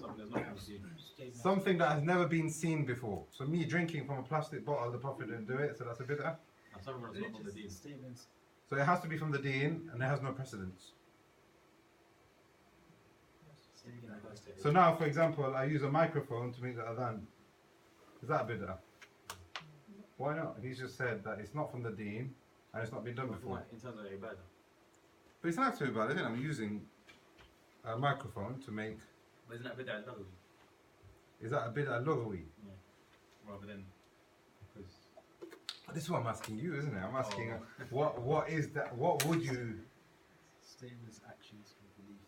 Something that has never been seen before. So me drinking from a plastic bottle, the Prophet didn't do it, so that's a bid'ah. So it has to be from the deen, and it has no precedence. So now, for example, I use a microphone to make the adhan. Is that a bid'ah? Why not? He's just said that it's not from the deen and it's not been done before. In terms of ibadah. But it's not too bad, isn't it? I'm using a microphone to make. But isn't that bid'ah al-lagwi? Is that a bit lughawi? Yeah. Rather than. Because. This is what I'm asking you, isn't it? I'm asking what is that? What would you? Statements, actions, or belief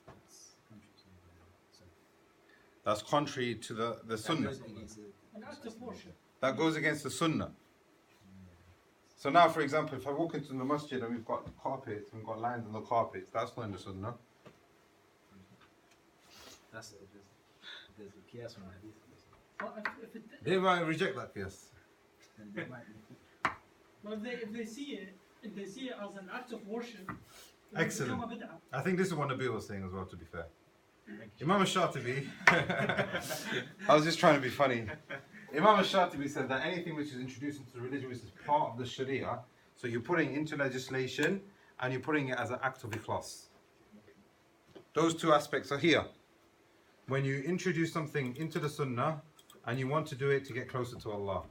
that's contrary to the so That's contrary to the sunnah. goes against the- An act of worship. That goes against the sunnah. So now, for example, if I walk into the masjid and we've got carpets, and we've got lines on the carpets, that's not in the sunnah. That's it. There's a qiyas on hadith. But if it, They might reject that, yes. And they might but if they see it as an act of worship, it will Excellent. become a bid'ah. I think this is what Nabil was saying as well, to be fair. Thank you. Imam al-Shatibi, I was just trying to be funny. Imam al-Shatibi said that anything which is introduced into the religion which is part of the Sharia, so you're putting into legislation and you're putting it as an act of ikhlas. Those two aspects are here. When you introduce something into the Sunnah and you want to do it to get closer to Allah.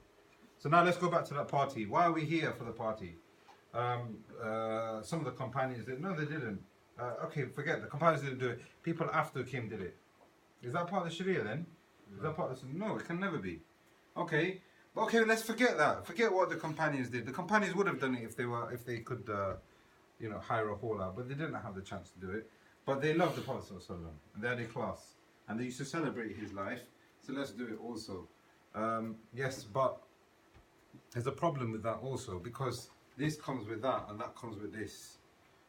So now let's go back to that party. Why are we here for the party? Some of the companions did. No, they didn't. Okay, forget the companions didn't do it. People after Kim did it. Is that part of the Sharia then? Is that part of the Sunnah? No, it can never be. Okay, okay, let's forget that. Forget what the companions did. The companions would have done it if they could, hire a hall out, but they didn't have the chance to do it. But they loved the Prophet ﷺ, and they had a class, and they used to celebrate his life. So let's do it also. Yes, but there's a problem with that also, because this comes with that and that comes with this.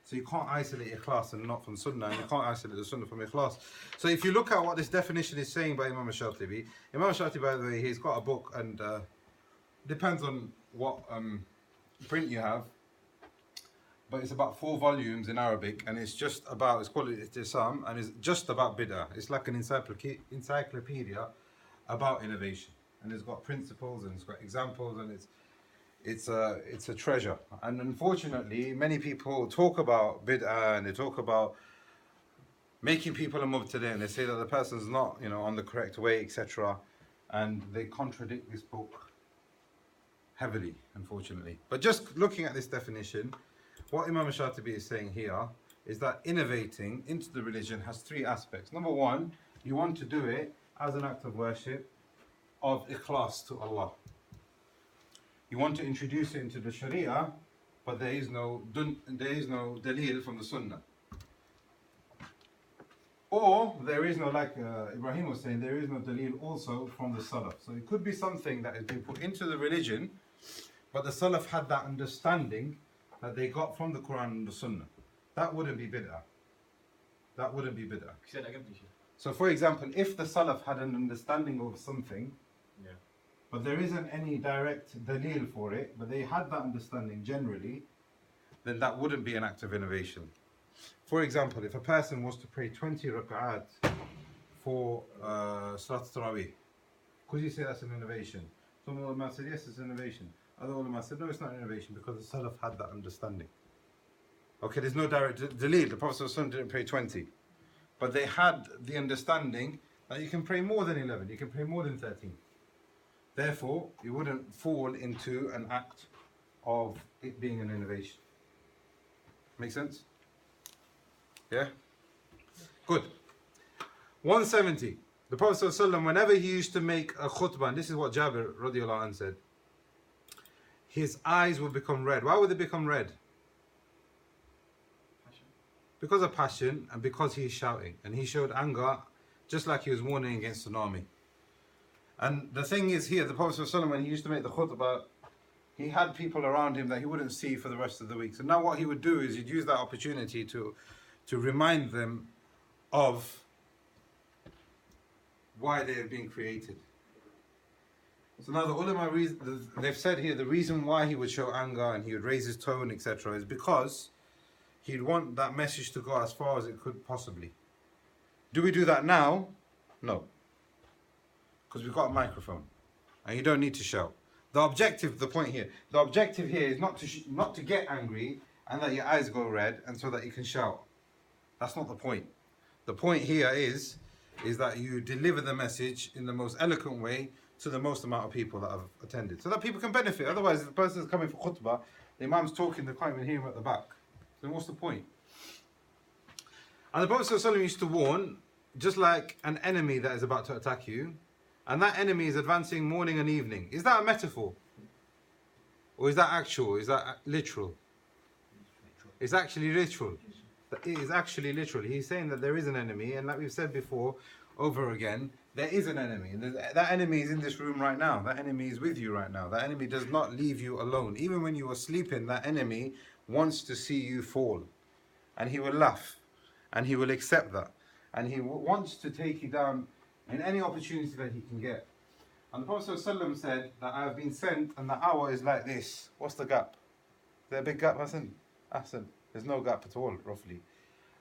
So you can't isolate ikhlas and not from Sunnah, and you can't isolate the Sunnah from ikhlas. So if you look at what this definition is saying by Imam al-Shatibi, Imam al-Shatibi, by the way, he's got a book, and depends on what print you have, but it's about 4 volumes in Arabic, and it's just about, it's called Istisam, and it's just about bid'ah. It's like an encyclopedia about innovation, and it's got principles and it's got examples, and it's a treasure. And unfortunately, many people talk about bid'ah and they talk about making people a mubtadi', and they say that the person's not, on the correct way, etc. And they contradict this book heavily, unfortunately. But just looking at this definition, what Imam al-Shatibi is saying here is that innovating into the religion has 3 aspects. Number 1, you want to do it as an act of worship, of ikhlas to Allah. You want to introduce it into the Sharia, but there is no dalil from the Sunnah. Or there is no, like Ibrahim was saying, there is no dalil also from the Salaf. So it could be something that has been put into the religion, but the Salaf had that understanding that they got from the Quran and the Sunnah. That wouldn't be bid'ah. That wouldn't be bid'ah. Say that again, please. So for example, if the Salaf had an understanding of something, Yeah. but there isn't any direct dalil for it, but they had that understanding generally, then that wouldn't be an act of innovation. For example, if a person was to pray 20 rak'at for Salat Tarawih, could you say that's an innovation? Some ulama said yes, it's an innovation. Other ulama said no, it's not an innovation, because the Salaf had that understanding. Okay, there's no direct dalil. The Prophet ﷺ didn't pray 20, but they had the understanding that you can pray more than 11, you can pray more than 13. Therefore, you wouldn't fall into an act of it being an innovation. Make sense? Yeah? Good. 170. The Prophet ﷺ, whenever he used to make a khutbah, and this is what Jabir radiallahu anh said, his eyes would become red. Why would they become red? Passion. Because of passion and because he is shouting. And he showed anger just like he was warning against an army. And the thing is here, the Prophet ﷺ, when he used to make the khutbah, he had people around him that he wouldn't see for the rest of the week. So now what he would do is he'd use that opportunity to remind them of why they have been created. So now the ulama, they've said here, the reason why he would show anger and he would raise his tone, etc., is because he'd want that message to go as far as it could possibly. Do we do that now? No. Because we've got a microphone and you don't need to shout. The objective here is not to get angry and that your eyes go red and so that you can shout. That's not the point. The point here is that you deliver the message in the most eloquent way to the most amount of people that have attended, so that people can benefit. Otherwise, the person is coming for khutbah, the imam's talking, they can't even hear him at the back. So what's the point? And the Prophet ﷺ used to warn, just like an enemy that is about to attack you, and that enemy is advancing morning and evening. Is that a metaphor? Or is that actual? Is that literal? It's actually literal. It is actually literal. He's saying that there is an enemy, and like we've said before, over again, there is an enemy. And that enemy is in this room right now. That enemy is with you right now. That enemy does not leave you alone. Even when you are sleeping, that enemy wants to see you fall. And he will laugh. And he will accept that. And he wants to take you down in any opportunity that he can get. And the Prophet ﷺ said that I have been sent and the hour is like this. What's the gap? Is there a big gap, Hassan? Hassan, there's no gap at all, roughly.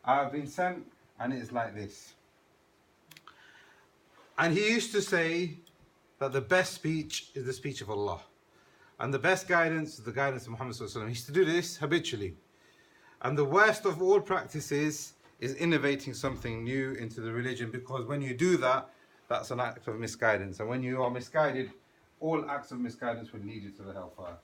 I have been sent and it is like this. And he used to say that the best speech is the speech of Allah. And the best guidance is the guidance of Muhammad ﷺ. He used to do this habitually. And the worst of all practices is innovating something new into the religion, because when you do that, that's an act of misguidance. And when you are misguided, all acts of misguidance will lead you to the hellfire.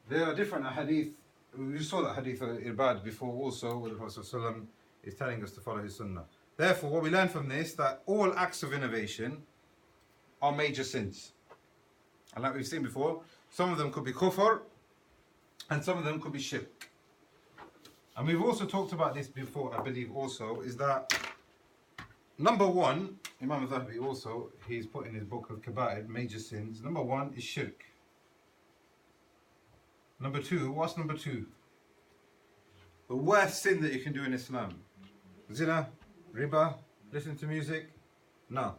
There are different hadith. We saw that hadith of Irbad before also, where the Prophet ﷺ is telling us to follow his sunnah. Therefore, what we learn from this, that all acts of innovation are major sins. And like we've seen before, some of them could be kufr, and some of them could be shirk. And we've also talked about this before, I believe also, is that number one, Imam al-Zahabi also, he's put in his book of Kaba'ir, major sins. Number one is shirk. Number two, what's number two? The worst sin that you can do in Islam. Zina, riba, listen to music? No.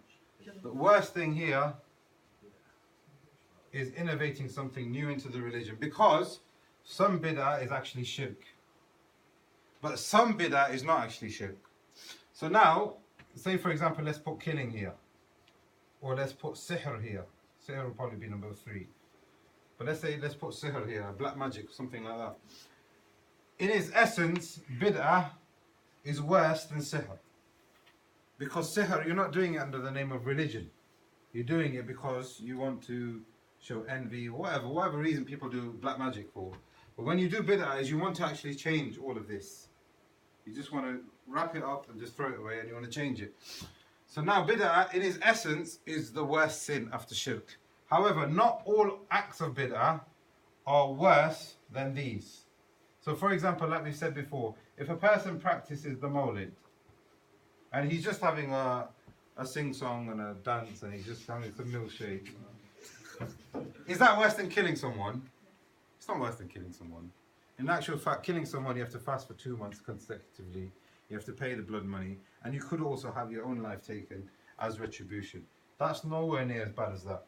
The worst thing here is innovating something new into the religion, because some bid'ah is actually shirk. But some bid'ah is not actually shirk. So now, say for example, let's put killing here. Or let's put sihr here. Sihr will probably be number three. But let's put sihr here, black magic, something like that. In its essence, bid'ah is worse than sihr. Because sihr, you're not doing it under the name of religion. You're doing it because you want to show envy, or whatever reason people do black magic for. But when you do bid'ah, is you want to actually change all of this. You just want to wrap it up and just throw it away, and you want to change it. So now bid'ah, in its essence, is the worst sin after shirk. However, not all acts of bid'ah are worse than these. So for example, like we said before, if a person practices the mawlid, and he's just having a sing-song and a dance, and he's just having some milkshake, is that worse than killing someone? It's not worse than killing someone. In actual fact, killing someone, you have to fast for 2 months consecutively. You have to pay the blood money, and you could also have your own life taken as retribution. That's nowhere near as bad as that.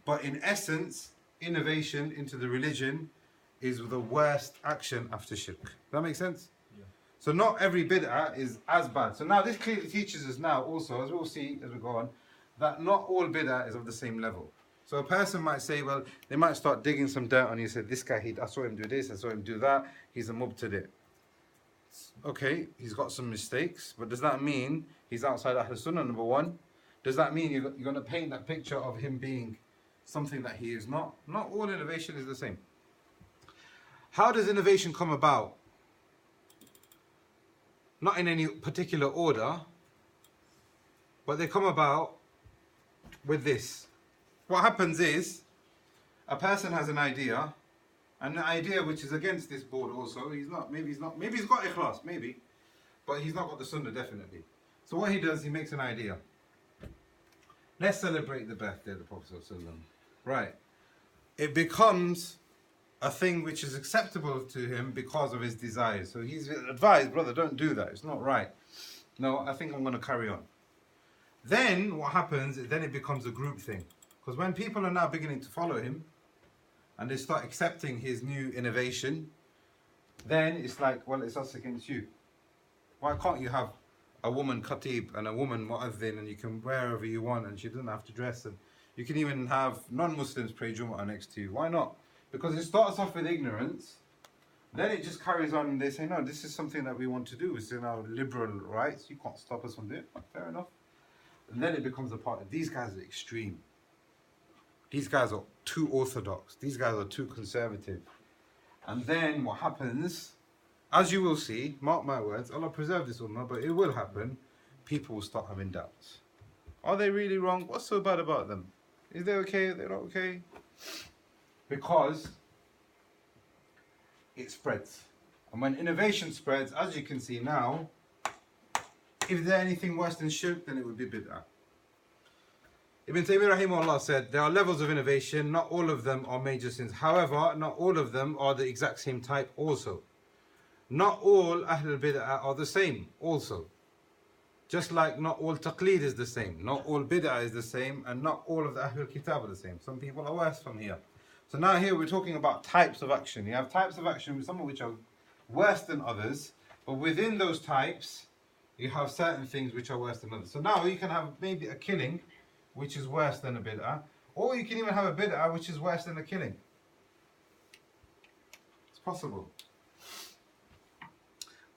But in essence, innovation into the religion is the worst action after shirk. Does that make sense? Yeah. So not every bid'ah is as bad. So now this clearly teaches us now also, as we'll see as we go on, that not all bid'ah is of the same level. So a person might say, well, they might start digging some dirt on you, say, this guy, I saw him do this, I saw him do that, he's a mubtadi'. Okay, he's got some mistakes, but does that mean he's outside Ahl Sunnah, number one? Does that mean you're going to paint that picture of him being something that he is not? Not all innovation is the same. How does innovation come about? Not in any particular order, but they come about with this. What happens is, a person has an idea, and the idea which is against this board also, maybe he's got ikhlas, maybe, but he's not got the sunnah, definitely. So what he does, he makes an idea. Let's celebrate the birthday of the Prophet ﷺ. Right. It becomes a thing which is acceptable to him because of his desires. So he's advised, brother, don't do that, it's not right. No, I think I'm going to carry on. Then what happens is, then it becomes a group thing. Because when people are now beginning to follow him, and they start accepting his new innovation, then it's like, well, it's us against you. Why can't you have a woman khatib and a woman mu'adhin, and you can wear wherever you want, and she doesn't have to dress, and you can even have non-Muslims pray Jumu'ah next to you? Why not? Because it starts off with ignorance, then it just carries on, and they say, no, this is something that we want to do. It's in our liberal rights. You can't stop us from doing it. Fair enough. And then it becomes a part of these guys are extreme. These guys are too orthodox. These guys are too conservative. And then what happens, as you will see, mark my words, Allah preserve this ummah, but it will happen, people will start having doubts. Are they really wrong? What's so bad about them? Is they okay? Are they not okay? Because it spreads. And when innovation spreads, as you can see now, if there's anything worse than shirk, then it would be bid'ah. Ibn Taymiyyah rahimahullah said, there are levels of innovation, not all of them are major sins. However, not all of them are the exact same type also. Not all Ahlul Bid'ah are the same also. Just like not all taqleed is the same, not all bid'ah is the same, and not all of the Ahlul Kitab are the same. Some people are worse from here. So now here we're talking about types of action. You have types of action, some of which are worse than others, but within those types, you have certain things which are worse than others. So now you can have maybe a killing, which is worse than a bid'ah, or you can even have a bid'ah which is worse than a killing. It's possible.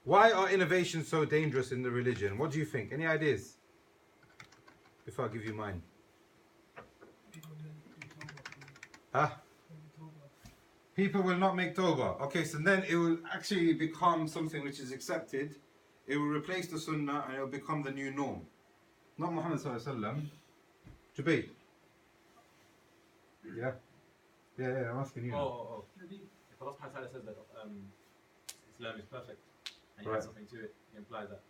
Why are innovations so dangerous in the religion? What do you think? Any ideas? Before I give you mine. Huh? People will not make tawbah. Okay, so then it will actually become something which is accepted. It will replace the sunnah and it will become the new norm. Not Muhammad sallallahu alaihi wasallam. Jubayd. Yeah. Yeah, I'm asking you. Oh. If Allah subhanahu wa ta'ala says that Islam is perfect, and you add something to it, it implies that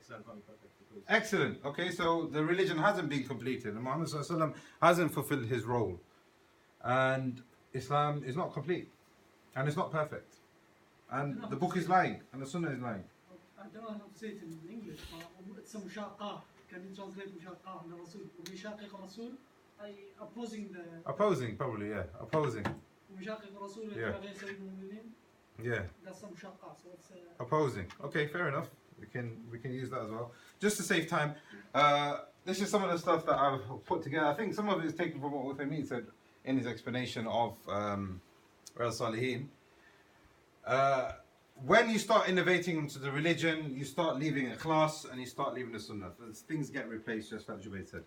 Islam can't be perfect. Because Excellent. Okay, so the religion hasn't been completed, and Muhammad sallallahu alaihi wasallam hasn't fulfilled his role, and Islam is not complete, and it's not perfect, and the book is lying, and the sunnah is lying. I don't know how to say it in English, but it's a mushaqah. Can you translate mushaqah in the Rasul? Mushaqiq Rasul, opposing the... Opposing, probably, yeah. Opposing. Mushaqiq Rasul, Yeah. Yeah. That's some mushaqah, so it's... Opposing. Okay, fair enough. We can use that as well. Just to save time, this is some of the stuff that I've put together. I think some of it is taken from what Uthaymeen said in his explanation of as-Saaleheen. When you start innovating into the religion, you start leaving a class and you start leaving the sunnah. Things get replaced, just like Jubayd said.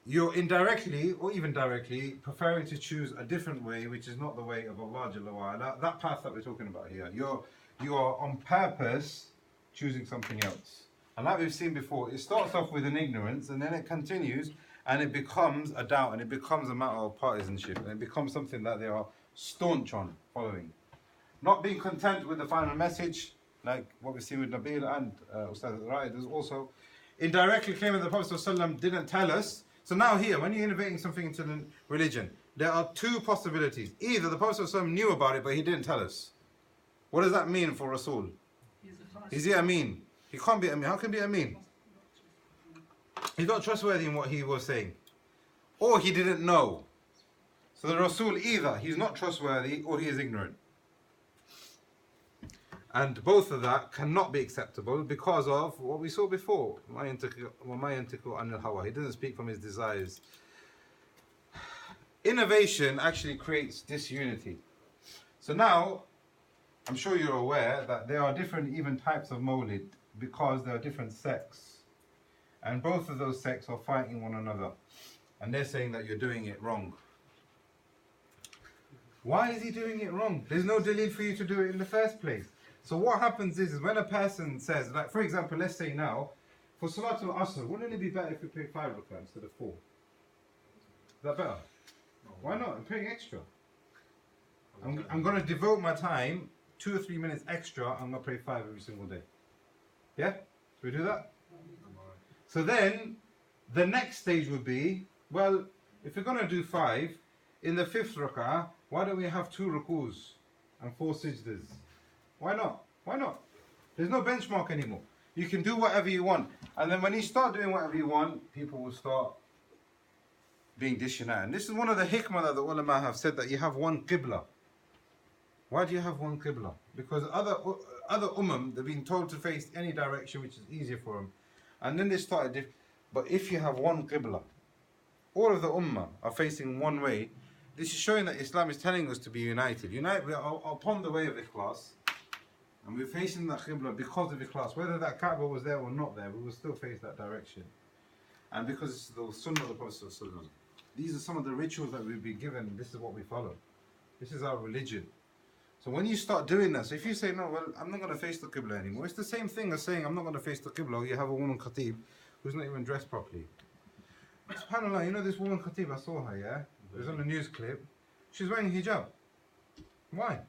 You're indirectly or even directly preferring to choose a different way, which is not the way of Allah Jalla wa Ala. That path that we're talking about here. You are on purpose choosing something else. And like we've seen before, it starts off with an ignorance and then it continues and it becomes a doubt and it becomes a matter of partisanship and it becomes something that they are staunch on following. Not being content with the final message, like what we've seen with Nabil and Ustadh Ariff, there's also indirectly claiming the Prophet ﷺ didn't tell us. So now here, when you're innovating something into the religion, there are two possibilities. Either the Prophet ﷺ knew about it, but he didn't tell us. What does that mean for Rasul? Is he Ameen? He can't be Ameen. How can he be Ameen? He's not trustworthy in what he was saying. Or he didn't know. So the Rasul, either he's not trustworthy or he is ignorant. And both of that cannot be acceptable because of what we saw before. He doesn't speak from his desires. Innovation actually creates disunity. So now, I'm sure you're aware that there are different even types of mawlid because there are different sects. And both of those sects are fighting one another. And they're saying that you're doing it wrong. Why is he doing it wrong? There's no dalil for you to do it in the first place. So what happens is when a person says, like for example, let's say now, for Salatul Asr, wouldn't it be better if we pray 5 rak'ah instead of 4? Is that better? No. Why not? I'm praying extra. I'm going to devote my time, 2 or 3 minutes extra, I'm going to pray 5 every single day. Yeah? Should we do that? So then, the next stage would be, well, if we're going to do 5, in the 5th rak'ah, why don't we have 2 rukus and 4 sajdas? Why not? Why not? There's no benchmark anymore. You can do whatever you want. And then when you start doing whatever you want, people will start being disunited. And this is one of the hikmah that the ulama have said, that you have one qibla. Why do you have one qibla? Because other they've been told to face any direction which is easier for them. And then they started, but if you have one qibla, all of the ummah are facing one way, this is showing that Islam is telling us to be united. We are upon the way of ikhlas. And we're facing that qibla because of ikhlas. Whether that Kaaba was there or not there, we will still face that direction. And because it's the Sunnah of the Prophet ﷺ. These are some of the rituals that we've been given. This is what we follow. This is our religion. So when you start doing that, so if you say, no, well, I'm not going to face the Qibla anymore, it's the same thing as saying, I'm not going to face the Qibla. You have a woman khatib who's not even dressed properly. SubhanAllah, you know this woman khatib, I saw her, yeah? It was on a news clip. She's wearing hijab. Why?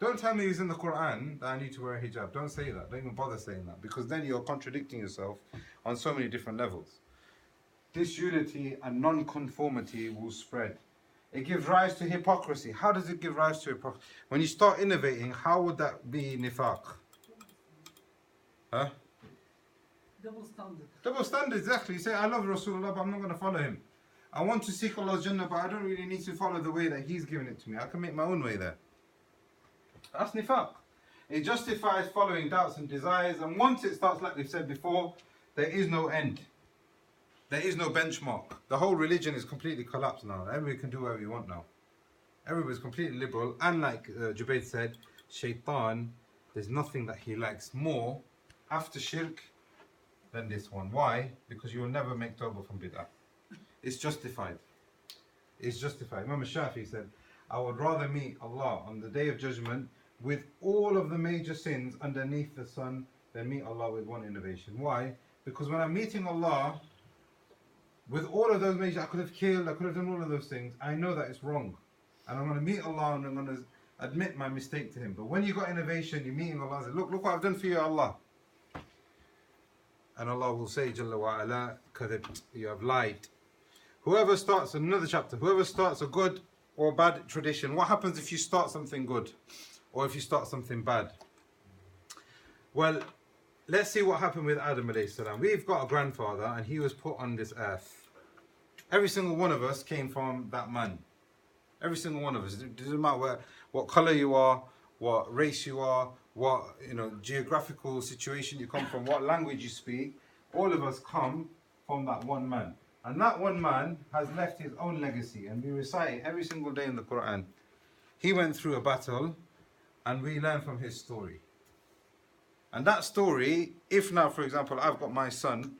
Don't tell me it's in the Quran that I need to wear a hijab. Don't say that. Don't even bother saying that. Because then you're contradicting yourself on so many different levels. Disunity and non-conformity will spread. It gives rise to hypocrisy. How does it give rise to hypocrisy? When you start innovating, how would that be nifaq? Huh? Double standard. Double standard, exactly. You say, I love Rasulullah, but I'm not going to follow him. I want to seek Allah's Jannah, but I don't really need to follow the way that He's given it to me. I can make my own way there. That's nifaq. It justifies following doubts and desires, and once it starts, like we've said before, there is no end. There is no benchmark. The whole religion is completely collapsed now. Everybody can do whatever you want now. Everybody's completely liberal, and like Jubayd said, Shaitan, there's nothing that he likes more after shirk than this one. Why? Because you will never make tawbah from bid'ah. It's justified. It's justified. Imam Shafi said, I would rather meet Allah on the Day of Judgment with all of the major sins underneath the sun than meet Allah with one innovation. Why? Because when I'm meeting Allah with all of those major, I could have killed, I could have done all of those things, I know that it's wrong. And I'm going to meet Allah and I'm going to admit my mistake to Him. But when you got innovation, you're meeting Allah and say, look what I've done for you, Allah. And Allah will say, Jalla wa ala, kadhibt, you have lied. Whoever starts, another chapter, whoever starts a good or bad tradition, what happens if you start something good? Or if you start something bad? Well, let's see what happened with Adam alayhi salam. We've got a grandfather and he was put on this earth. Every single one of us came from that man. Every single one of us. It doesn't matter what colour you are, what race you are, what geographical situation you come from, what language you speak. All of us come from that one man. And that one man has left his own legacy, and we recite it every single day in the Quran. He went through a battle and we learn from his story. And that story, if now, for example, I've got my son,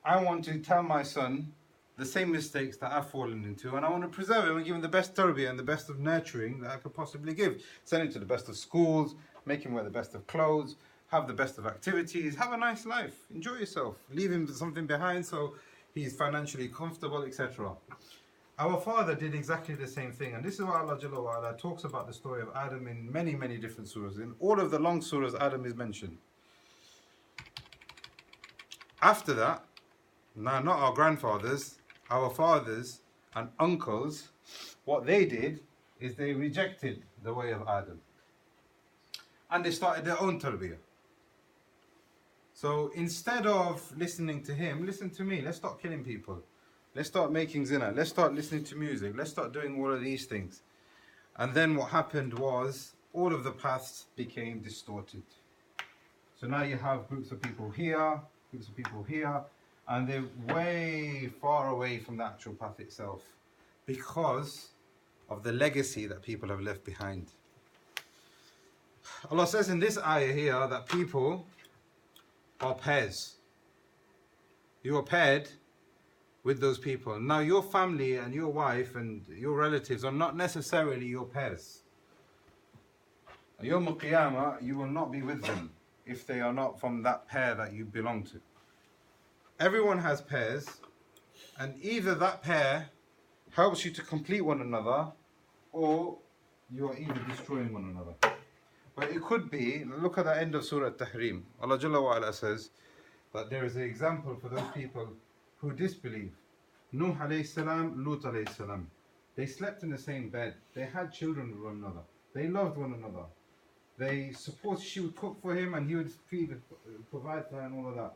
I want to tell my son the same mistakes that I've fallen into, and I want to preserve him and give him the best tarbiyah and the best of nurturing that I could possibly give. Send him to the best of schools, make him wear the best of clothes, have the best of activities, have a nice life, enjoy yourself, leave him something behind so he's financially comfortable, etc. Our father did exactly the same thing, and this is why Allah Jalla wa Ala talks about the story of Adam in many, many different surahs. In all of the long surahs, Adam is mentioned. After that, now not our grandfathers, our fathers and uncles, what they did is they rejected the way of Adam. And they started their own tarbiyah. So instead of listening to him, listen to me. Let's start killing people. Let's start making zina. Let's start listening to music. Let's start doing all of these things. And then what happened was all of the paths became distorted. So now you have groups of people here, groups of people here, and they're way far away from the actual path itself because of the legacy that people have left behind. Allah says in this ayah here that people are pairs. You are paired with those people. Now your family and your wife and your relatives are not necessarily your pairs. Yawm al-Qiyamah, you will not be with them if they are not from that pair that you belong to. Everyone has pairs, and either that pair helps you to complete one another, or you are either destroying one another. But it could be, look at the end of Surah Tahrim. Allah Jalla wa Ala says that there is an example for those people who disbelieve. Nuh alayhi salam, Lut alayhi salam. They slept in the same bed. They had children with one another. They loved one another. They supposed she would cook for him and he would feed, provide for her and all of that.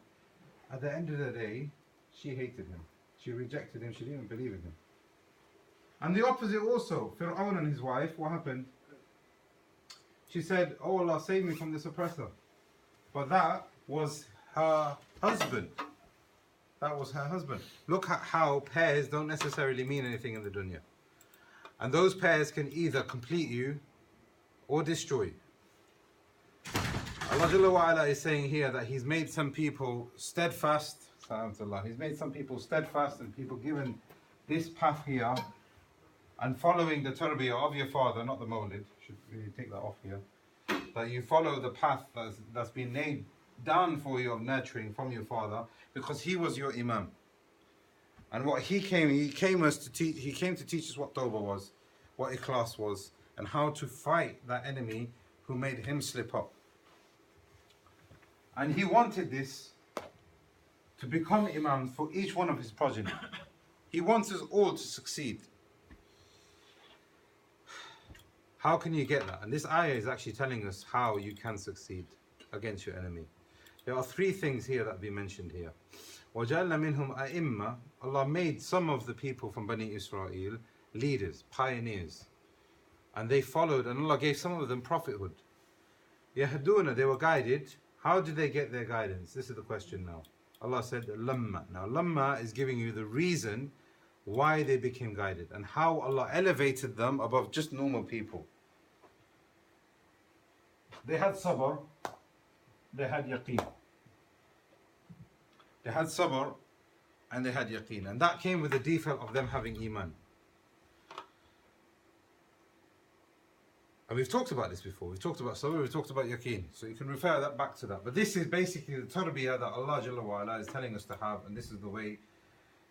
At the end of the day, she hated him. She rejected him. She didn't even believe in him. And the opposite also. Fir'aun and his wife, what happened? She said, oh Allah, save me from this oppressor. But that was her husband. That was her husband. Look at how pairs don't necessarily mean anything in the dunya. And those pairs can either complete you or destroy you. Allah Jalla wa Ala is saying here that He's made some people steadfast, Salamullah. He's made some people steadfast and people given this path here and following the tarbiyah of your father, not the mawlid, should really take that off here, that you follow the path that's been laid down for you of nurturing from your father, because he was your imam. And what he came to teach us what tawbah was, what ikhlas was, and how to fight that enemy who made him slip up. And he wanted this to become imams for each one of his progeny. He wants us all to succeed. How can you get that? And this ayah is actually telling us how you can succeed against your enemy. There are three things here that we mentioned here. وَجَعَلْنَا مِنْهُمْ أَئِمَّةً. Allah made some of the people from Bani Israel leaders, pioneers. And they followed, and Allah gave some of them prophethood. يَهْدُونَ, they were guided. How did they get their guidance? This is the question now. Allah said, Lamma. Now, Lamma is giving you the reason why they became guided and how Allah elevated them above just normal people. They had sabr, they had yaqeen. They had sabr and they had yaqeen. And that came with the default of them having iman. And we've talked about this before. We've talked about sabr, we've talked about yaqeen. So you can refer that back to that. But this is basically the tarbiyah that Allah Jalla wa Ala is telling us to have. And this is the way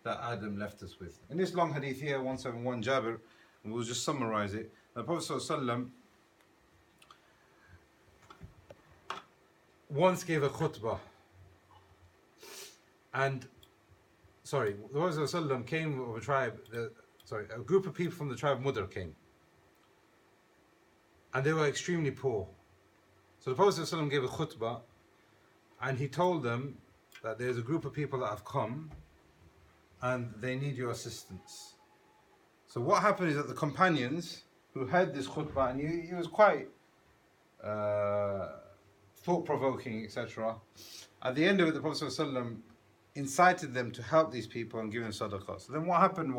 that Adam left us with. In this long hadith here, 171 Jabir, and we'll just summarize it. The Prophet ﷺ once gave a khutbah. And, the Prophet ﷺ came of a tribe, a group of people from the tribe of Mudr came. And they were extremely poor. So the Prophet ﷺ gave a khutbah, and he told them that there's a group of people that have come, and they need your assistance. So what happened is that the companions who heard this khutbah, and he was quite thought-provoking, etc. At the end of it, the Prophet ﷺ incited them to help these people and give them sadaqah. So then what happened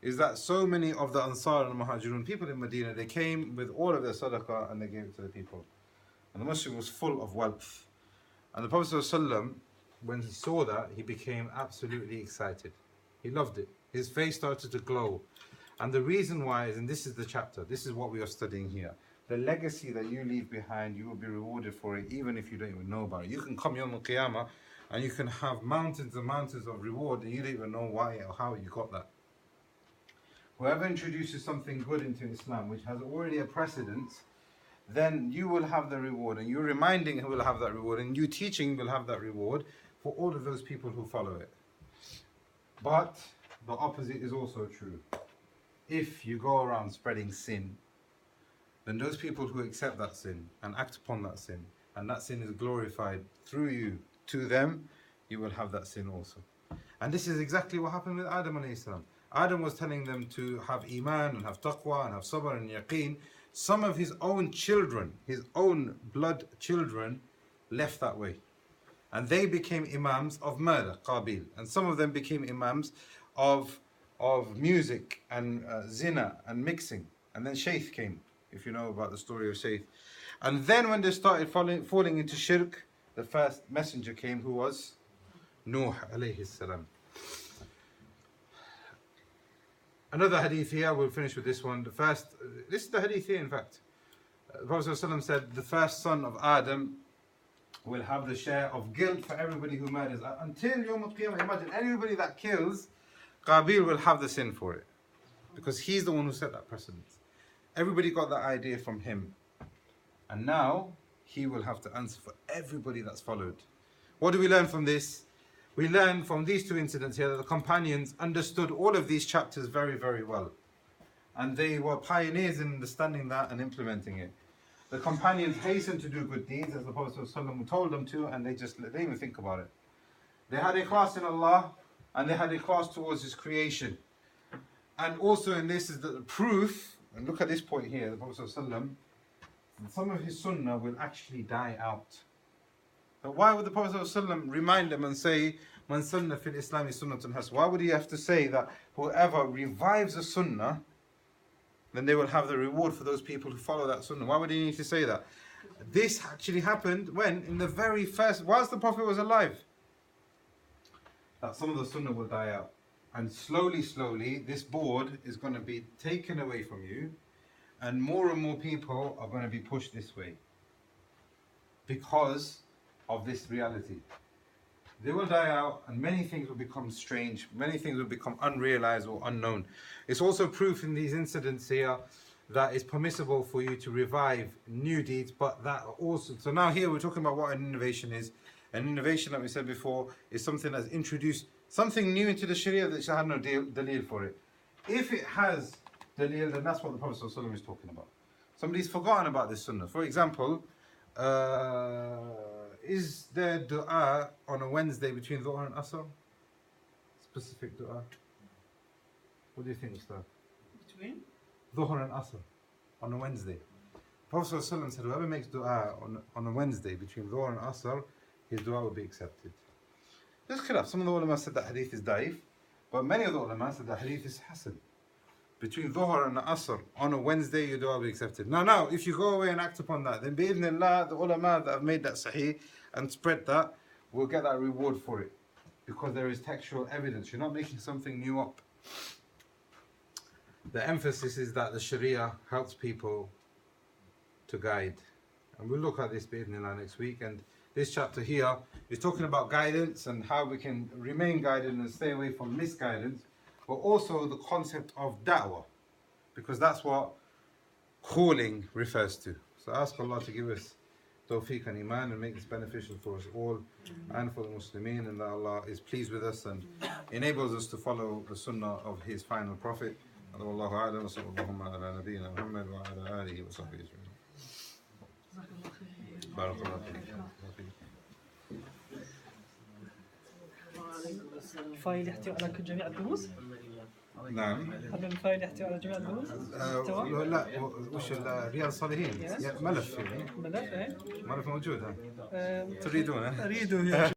is that so many of the Ansar and Muhajirun, people in Medina, they came with all of their sadaqah and they gave it to the people. And the masjid was full of wealth. And the Prophet ﷺ, when he saw that, he became absolutely excited. He loved it. His face started to glow. And the reason why is, and this is the chapter, this is what we are studying here. The legacy that you leave behind, you will be rewarded for it, even if you don't even know about it. You can come Yawm al-Qiyamah and you can have mountains and mountains of reward and you don't even know why or how you got that. Whoever introduces something good into Islam, which has already a precedence, then you will have the reward, and you reminding who will have that reward, and you teaching will have that reward for all of those people who follow it. But the opposite is also true. If you go around spreading sin, then those people who accept that sin and act upon that sin, and that sin is glorified through you to them, you will have that sin also. And this is exactly what happened with Adam alayhi salam. Adam was telling them to have iman and have taqwa and have sabr and yaqeen. Some of his own children, his own blood children, left that way. And they became imams of murder, Qabil. And some of them became imams of music and zina and mixing. And then Shaykh came, if you know about the story of Shaykh. And then when they started falling into shirk, the first messenger came, who was Nuh alayhi salam. Another hadith here, we'll finish with this one. This is the hadith here in fact. The Prophet ﷺ said, the first son of Adam will have the share of guilt for everybody who murders. Until Yawm al-Qiyamah, imagine anybody that kills, Qabil will have the sin for it. Because he's the one who set that precedent. Everybody got that idea from him. And now, he will have to answer for everybody that's followed. What do we learn from this? We learn from these two incidents here that the companions understood all of these chapters very, very well. And they were pioneers in understanding that and implementing it. The companions hastened to do good deeds as the Prophet ﷺ told them to, and they didn't even think about it. They had ikhlas in Allah and they had ikhlas towards His creation. And also in this is the proof, and look at this point here, the Prophet ﷺ, some of his sunnah will actually die out. But why would the Prophet ﷺ remind them and say, Man sunnah fil Islami sunnatun has? Why would he have to say that whoever revives a sunnah, then they will have the reward for those people who follow that sunnah? Why would he need to say that? This actually happened when? In the very first, whilst the Prophet was alive. that some of the sunnah will die out. And slowly, slowly, this board is going to be taken away from you, and more people are going to be pushed this way because of this reality. They will die out, and many things will become strange, many things will become unrealized or unknown. It's also proof in these incidents here that it's permissible for you to revive new deeds, but that also, so now here we're talking about what an innovation is. An innovation, like we said before, is something that's introduced something new into the Sharia that had no dalil for it. If it has dalil, then that's what the Prophet ﷺ is talking about. Somebody's forgotten about this sunnah. For example, is there dua on a Wednesday between Dhuhr and Asr? Specific dua? What do you think, Ustadh? Between? Dhuhr and Asr on a Wednesday. Prophet ﷺ said, whoever makes dua on a Wednesday between Dhuhr and Asr, his dua will be accepted. There's khilaf. Some of the ulama said that hadith is daif, but many of the ulama said that hadith is hasan. Between Dhuhr and Asr on a Wednesday, your dua will be accepted. Now, if you go away and act upon that, then bi'idhnillah, the ulama that have made that sahih and spread that will get that reward for it, because there is textual evidence. You're not making something new up. The emphasis is that the Sharia helps people to guide, and we'll look at this bi'idhnillah next week. And this chapter here is talking about guidance and how we can remain guided and stay away from misguidance, but also the concept of da'wah, because that's what calling refers to. So ask Allah to give us tawfiq and iman and make this beneficial for us all and for the Muslimin, and that Allah is pleased with us and enables us to follow the sunnah of His final Prophet. Wallahu a'lam, wa sallallahu ala nabiyyina Muhammad wa ala alihi wa sahbihi ajma'in. Barakallahu fiik. الفايل يحتوي على جميع الدروس؟ نعم. هل الفايل يحتوي على جميع الدروس؟ لا وش رياض الصالحين ملف يعني. ملف ملف موجود. تريدونه؟ أريده